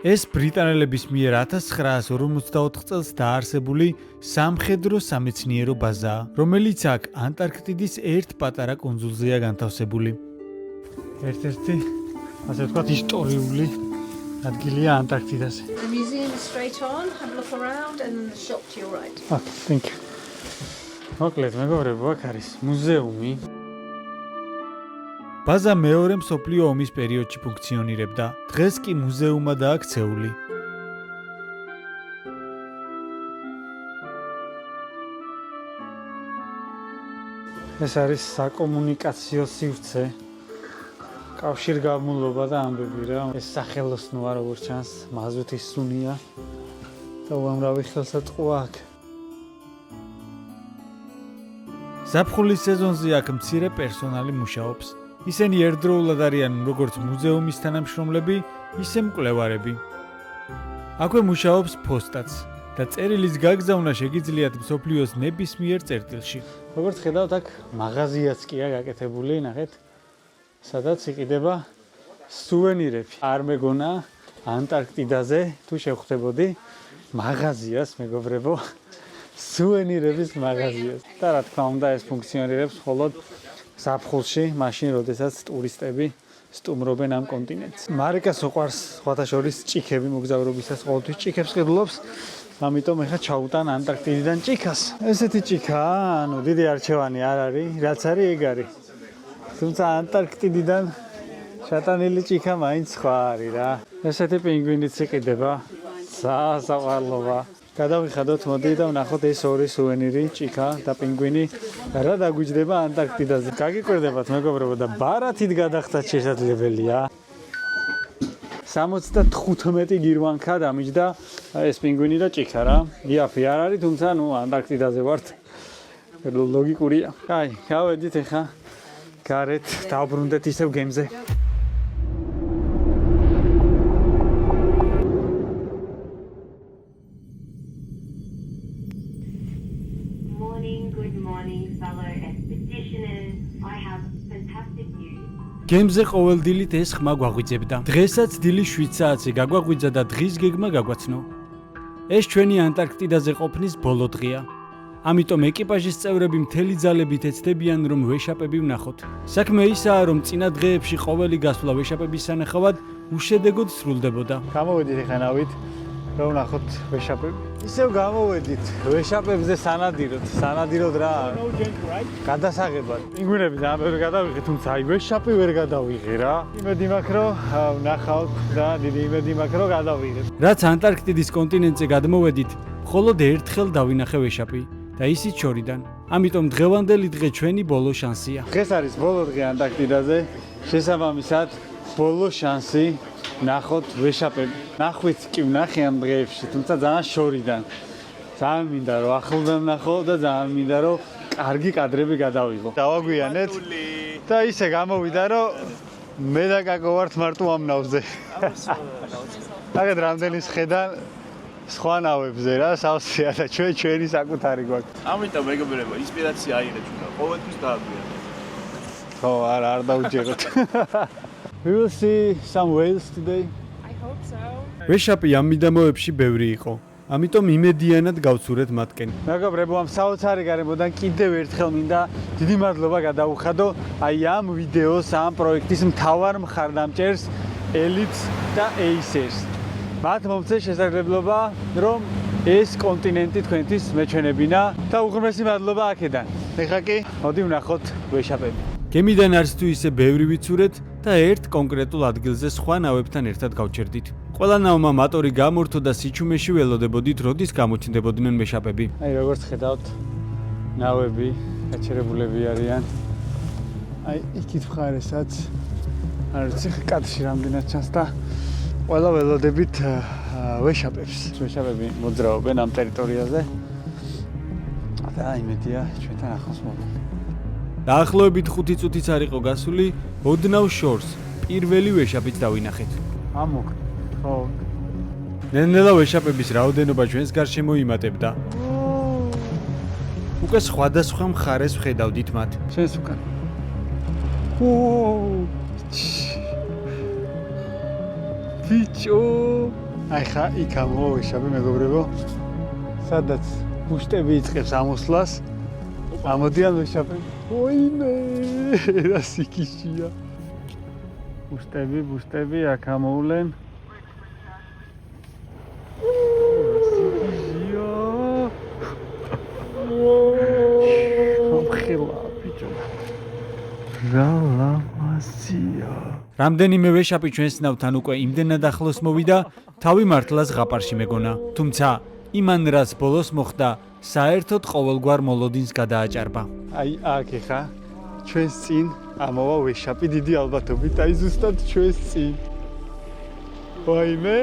Speaker 2: ეს ბრიტანელების მიერ 1954 წელს დაარსებული სამხედრო სამეცნიერო ბაზაა, რომელიც აქ ანტარქტიდის ერთ პატარა კუნძულზეა განთავსებული. ერთ-ერთი, ასე ვთქვათ, ისტორიული ადგილია ანტარქტიდაზე.
Speaker 8: The museum is straight on, have a look around and the shop to your right.
Speaker 2: Okay, thank you. მოკლედ, მეგობრებო, აქ არის მუზეუმი. ბაზა მეორე მსოფლიო ომის პერიოდში ფუნქციონირებდა. დღეს კი მუზეუმადაა აქცეული. ეს არის საკომუნიკაციო სივრცე. კავშირგაბმულობა და ამბები რა. ეს სახელოსნოა როგორც ჩანს, მაზუთის სუნია და უამრავი ხელსაწყოა აქ. ზაფხულის სეზონზე აქ მცირე პერსონალი მუშაობს. ისინი ერთდროულად არიან როგორც მუზეუმის თანამშრომლები, ისე მკვლევარები. აქვე მუშაობს ფოსტაც და წერილის გაგზავნა შეგიძლიათ მსოფლიოს ნებისმიერ წერტილში. როგორც ხედავთ, აქ მაღაზიაც კია გაკეთებული, ნახეთ, სადაც იყიდება სუვენირები. არ მეგონა ანტარქტიდაზე თუ შევხვდებოდი მაღაზიას, მეგობრებო, სუვენირების მაღაზიას. და რა თქმა უნდა, ეს ფუნქციონირებს მხოლოდ ზაფხულში, მაშინ, როდესაც ტურისტები სტუმრობენ ამ კონტინენტს. მარიკას უყვარს სხვათა შორის ჭიქები მოგზაურობისას, ყოველთვის ჭიქებს ყიდულობს, ამიტომ ეხლა ჩაუტან ანტარქტიდიდან ჭიქას. ესეთი ჭიქაა, ანუ დიდი არჩევანი არ არის, რაც არის ეგ არის. თუმცა ანტარქტიდიდან შატანილი ჭიქა მაინც სხვა არის რა. ესეთი პინგვინიც იყიდება, საყვარლობა. გადავიხადოთ, მოდი და ვნახოთ ეს ორი სუვენირი, ჭიქა და პინგვინი რა დაგვიჯდება ანტარქტიდაზე. გაგიკვირდებათ მეგობრებო და ბარათით გადახდათ შესაძლებელია. 75 გირვანქა დამიჯდა ეს პინგვინი და ჭიქა რა. იაფი არ არის, თუმცა ნუ ანტარქტიდაზე ვართ. ლოგიკურია. აი, გავედით ახლა გარეთ დავბრუნდეთ ისევ გემზე. გემზე ყოველდილით ეს ხმა გვაღვიძებდა. დღესაც დილის 7 საათზე გაგვაღვიძა და დღის გეგმა გაგვაცნო. ეს ჩვენი ანტარქტიდაზე ყოფნის ბოლო დღეა. ამიტომ ეკიპაჟის წევრები მთელი ძალებით ეცდებიან, რომ ვეშაპები ვნახოთ. საქმე ისაა, რომ წინა დღეებში ყოველი გასვლა ვეშაპების სანახავად უშედეგოდ სრულდებოდა.
Speaker 5: გამოვედით ხანავით, რომ ვნახოთ ვეშაპები. ისევ გამოვედით ვეშაპებზე სანადიროდ რა. გადასაღებად. პინგვინები ძალიან ვერ გადავიღე, თუმცა აი ვეშაპი ვერ გადავიღე რა. იმედი მაქვს, რომ ვნახავთ და დიდი იმედი მაქვს, რომ გადავიღე.
Speaker 2: რაც ანტარქტიდის კონტინენტზე გადმოვედით, მხოლოდ ერთხელ დავინახე ვეშაპი და ისიც შორიდან. ამიტომ დღევანდელი დღე ჩვენი ბოლო შანსია.
Speaker 5: დღეს არის ბოლო დღე ანტარქტიდაზე. შესაბამისად, ბოლო შანსი ნახოთ ვეშაპები. ნახვიც კი ვნახე ამ დღეებში, თუმცა ძალიან შორიდან. ძალიან მინდა რომ ახლიდან ვნახო და ძალიან მინდა რომ კარგი კადრები გადავიღო. დავაგვიანეთ და ისე გამოვიდა რომ მე და კაკო ვართ მარტო ამ ნავზე. აგეთ რამდენი შედან სხვა ნავებზე რა, სავსეა და ჩვენი საკუთარი გვაქვს.
Speaker 11: ამიტომ მეგობრებო, ინსპირაცია აიღეთ ჩვენ. ყოველთვის დააგვიანეთ.
Speaker 5: ხო, არ დაუჯეროთ. We will see some whales today.
Speaker 8: I hope so.
Speaker 2: ვეშაპი ამ მიდამოებში ბევრი იყო. ამიტომ იმედიანად გავცურეთ მათკენ.
Speaker 5: მეგობრებო, ამ საოცარი გარემოდან კიდევ ერთხელ მინდა დიდი მადლობა გადაუხადო აი ამ ვიდეოს, ამ პროექტის მთავარ მხარდამჭერს ელიტს და ეისერს. მათ მომწეს შესაძლებლობა, რომ ეს კონტინენტი თქვენთვის მეჩვენებინა და უღრმესი მადლობა აქედან. ეხლა კი, მოდი ვნახოთ ვეშაპები.
Speaker 2: გემიდან არც თუ ისე ბევრი ვიცურეთ და ერთ კონკრეტულ ადგილზე სხვა ნავებთან ერთად გავჩერდით. ყველა ნავმა მატორი გამორთო და სიჩუმეში ველოდებოდით, როდის გამოჩნდებოდნენ ვეშაპები.
Speaker 5: აი როგორც ხედავთ, ნავები გაჩერებულები არიან. აი იქით მხარესაც არ ვიცი კადრში რამდენად ჩანს და ყველა ველოდებით ვეშაპებს. ვეშაპები მოძრაობენ ამ ტერიტორიაზე. და იმედია ჩვენთან ახლოს მოვიდნენ.
Speaker 2: დაახლოებით 5 წუთიც არ იყო გასული, ოდნავ შორს პირველი ვეშაპიც დავინახეთ.
Speaker 5: ამოკ. ხო.
Speaker 2: ნელ-ნელა ვეშაპების რაოდენობა ჩვენს გარშემო იმატებდა. უკვე სხვადასხვა მხარეს ვხედავდით მათ.
Speaker 5: ჩვენს უკან. ბიჭო! აი ხა იქ ამოვა ვეშაპი მეგობრებო. სადაც ბუშტები იწყებს ამოსვლას. ამოდიან ვეშაპები. ოიმე! რა სიკიშია. ბუშტები აქ ამოვლენ. სიკიშია. ხოხილა ბიჭო. რა ლამაზია.
Speaker 2: რამდენიმე ვეშაპი ჩვენს ნავთან უკვე იმდენად ახლოს მოვიდა, თავი მართლა ზღაპარში მეგონა. თუმცა იმან რაც ბოლოს მოხდა, საერთოდ ყოველგვარ მოლოდინს გადააჭარბა.
Speaker 5: აი აქ ხა ჩვენს წინ ამოვა ვეშაპი დიდი ალბათობით, აი ზუსტად ჩვენს წინ. ვაიმე.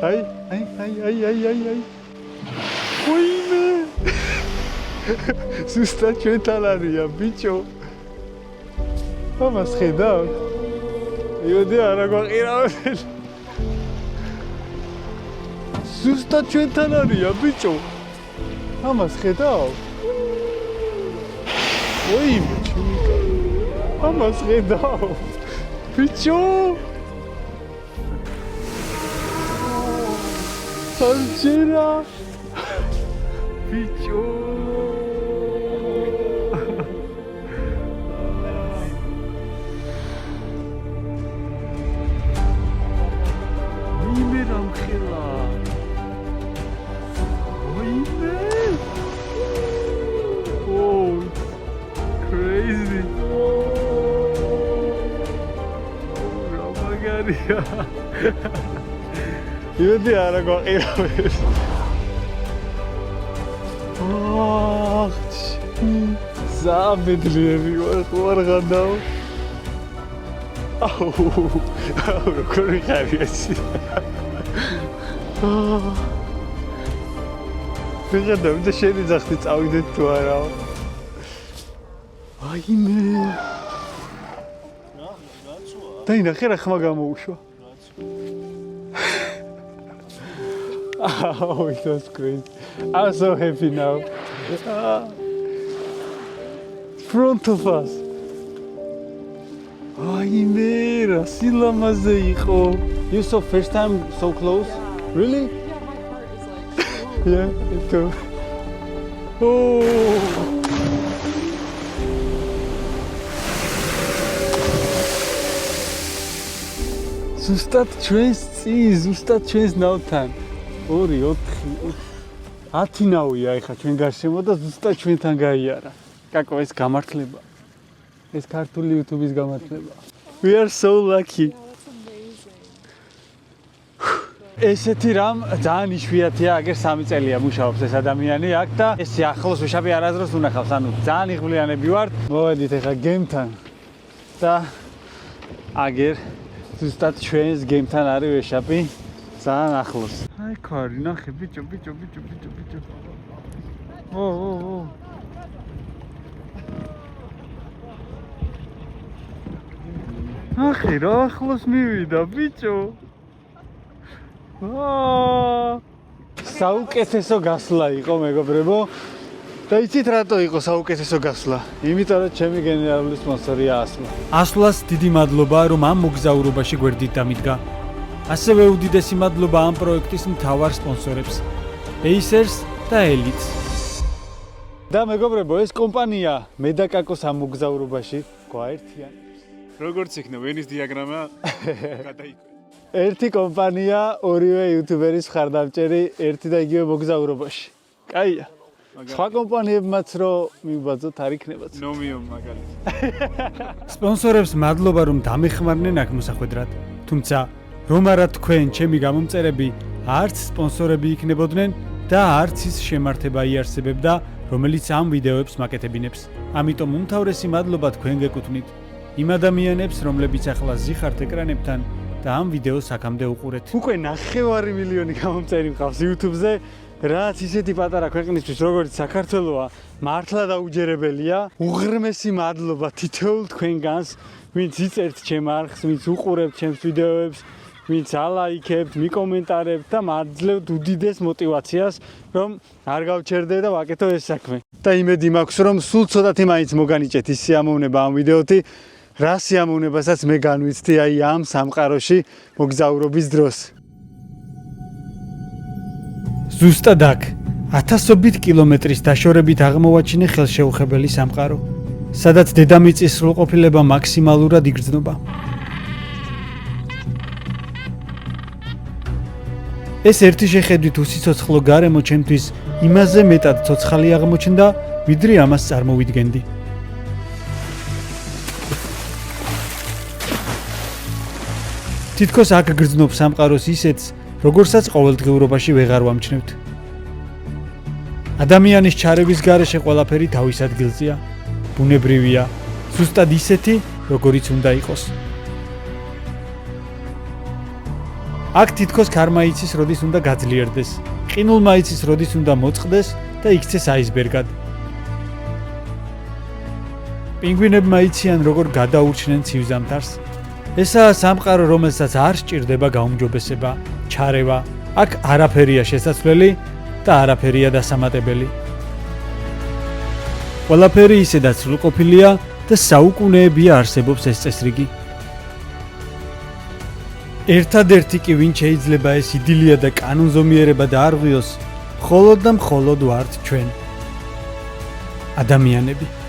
Speaker 5: აი. ვაიმე. ზუსტად ჩვენთან არიან, ბიჭო. ამას ხედავ. იოდი არა გვაყირავენ. ზუსტად ჩვენთან არიან, ბიჭო. ამას ხედავ. ოიმე, ჩუმიკა. ამას ხედავ. ბიჭო. სანჯერა. ბიჭო. ვიმე რამხელა. ვიმე. Oh, crazy. Ramagaria. იოდი არა გვაყირავებს. ზაბედლები ვარ გადავ. აუ, როგორი ხარია ისი. ვიღებდა და შენი ძახტი წავიდეთ თუ არა. აიმე. დაინახე რა ხმა გამოუშვა. Oh, it was great. I'm so happy now. Front of us. Aime, რა სილამაზე იყო. You saw first time so close? Really?
Speaker 8: Yeah, my heart is like.
Speaker 5: Yeah, me too.
Speaker 2: ზუსტად ჩვენს წინ, ზუსტად ჩვენს ნავთან. 2 4 10 ნავია ეხა ჩვენ გარშემო და ზუსტად ჩვენთან გაიარა. კაკო ეს გამართლება. ეს ქართული YouTube-ის გამართლება. We are so lucky. ესეთი რამ ძალიან იშვიათია, აგერ 3 წელია მუშაობს ეს ადამიანი აქ და ეს ახლოს ვეშაპი არასდროს უნახავს, ანუ ძალიან იღბლიანები ვართ. მოვედით ეხა გემთან და აგერ ზუსტად ჩვენს გემთან არის ვეშაპი, ძალიან ახლოს. აი ქარი, ნახე ბიჭო. ო. ნახე რა ახლოს მივიდა ბიჭო. საუკეთესო გასვლა იყო მეგობრებო. და იცით რატო იყო საუკეთესო გასვლა? იმიტომ რომ ჩემი გენერალური სპონსორია ასლა. ასლას დიდი მადლობა რომ ამ მოგზაურობაში გვერდით დამიდგა. ასევე უდიდესი მადლობა ამ პროექტის მთავარ სპონსორებს, Acers და Elite. და მეგობრებო, ეს კომპანია მე და კაკოს ამ მოგზაურობაში გვაერთიანებს.
Speaker 11: როგორც იქნება ვენის დიაგრამა გადაიკვეთა.
Speaker 2: ერთი კომპანია, ორივე იუთუბერის მხარდამჭერი ერთი და იგივე მოგზაურობაში. კაია. სხვა კომპანიებმაც რო მივბაძოთ არ იქნებათ.
Speaker 11: ნომიომ მაგალითად.
Speaker 2: სპონსორებს მადლობა რომ დამეხმარნენ აქ მოსახვედრად. თუმცა რომ არა თქვენ ჩემი გამომწერები არც სპონსორები იქნებოდნენ და არც ის შემართება იარსებებდა, რომელიც ამ ვიდეოებს მაკეთებინებს. ამიტომ უმთავრესი მადლობა თქვენ გეკუთვნით იმ ადამიანებს, რომლებიც ახლა ზიხართ ეკრანებთან და ამ ვიდეოს აქამდე უყურეთ. უკვე 9 მილიონი გამომწერი მყავს YouTube-ზე, რაც ისეთი პატარა ქვეყნისთვის, როგორც საქართველოა, მართლა დაუჯერებელია. უღრმესი მადლობა თითოეულ თქვენგანს, ვინც იწერთ ჩემ არხს, ვინც უყურებთ ჩემს ვიდეოებს, ვინც ალაიქებთ, მიკომენტარებთ და მარძლევთ უდიდეს мотивაციას, რომ არ გავჩერდე და ვაკეთო ეს საქმე. და იმედი მაქვს, რომ სულ ცოტათი მაინც მოგანიჭეთ ის სიამოვნება ამ ვიდეოთი, რა სიამოვნებასაც მე განვიცდი აი ამ სამყაროში მოგზაურობის დროს. ზუსტად აქ, ათასობით კილომეტრის დაშორებით აღმოვაჩინე ხელშეუხებელი სამყარო, სადაც დედამიწის სრულყოფილება მაქსიმალურად იგრძნობა. ეს ერთი შეხედვით უსიცოცხლო გარემო ჩემთვის იმაზე მეტად ცოცხალი აღმოჩნდა, ვიდრე ამას წარმოვიდგენდი. თითქოს აქ გრძნობს სამყაროს ისეთს, როგორცაც ყოველდღიურობაში ვეღარ ვამჩნევთ. ადამიანის ჩარევის გარეშე ყველაფერი თავის ადგილზეა, ბუნებრივია, ზუსტად ისეთი, როგორიც უნდა იყოს. აქ თითქოს ქარმა იცის, როდის უნდა გაძლიერდეს, ყინულმა იცის, როდის უნდა მოწყდეს და იქცეს აისბერგად. პინგვინებმა იციან, როგორ გადაურჩნენ ცივ ზამთარს. ესაა სამყარო, რომელსაც არ სჭირდება გაუმჯობესება, ჩარევა. აქ არაფერია შესაძლებელი და არაფერია დასამატებელი. ყველაფერი ისედაც სრულყოფილია და საუკუნეებია არსებობს ეს წესრიგი. ერთადერთი კი ვინ შეიძლება ეს იდილია და კანონზომიერება დაარღვიოს, მხოლოდ და მხოლოდ ვართ ჩვენ, ადამიანები.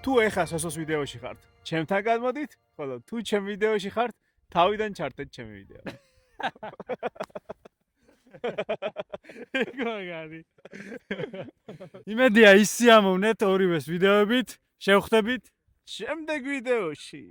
Speaker 11: თუ ეხა სოსოს ვიდეოში ხართ, ჩემთან გადმოდით, ხოლო თუ ჩემ ვიდეოში ხართ, თავიდან ჩართეთ ჩემი ვიდეო. ეგოგარი.
Speaker 2: იმედია ისიამოვნეთ ორივეს ვიდეოებით. შევხვდებით
Speaker 11: შემდეგ ვიდეოში.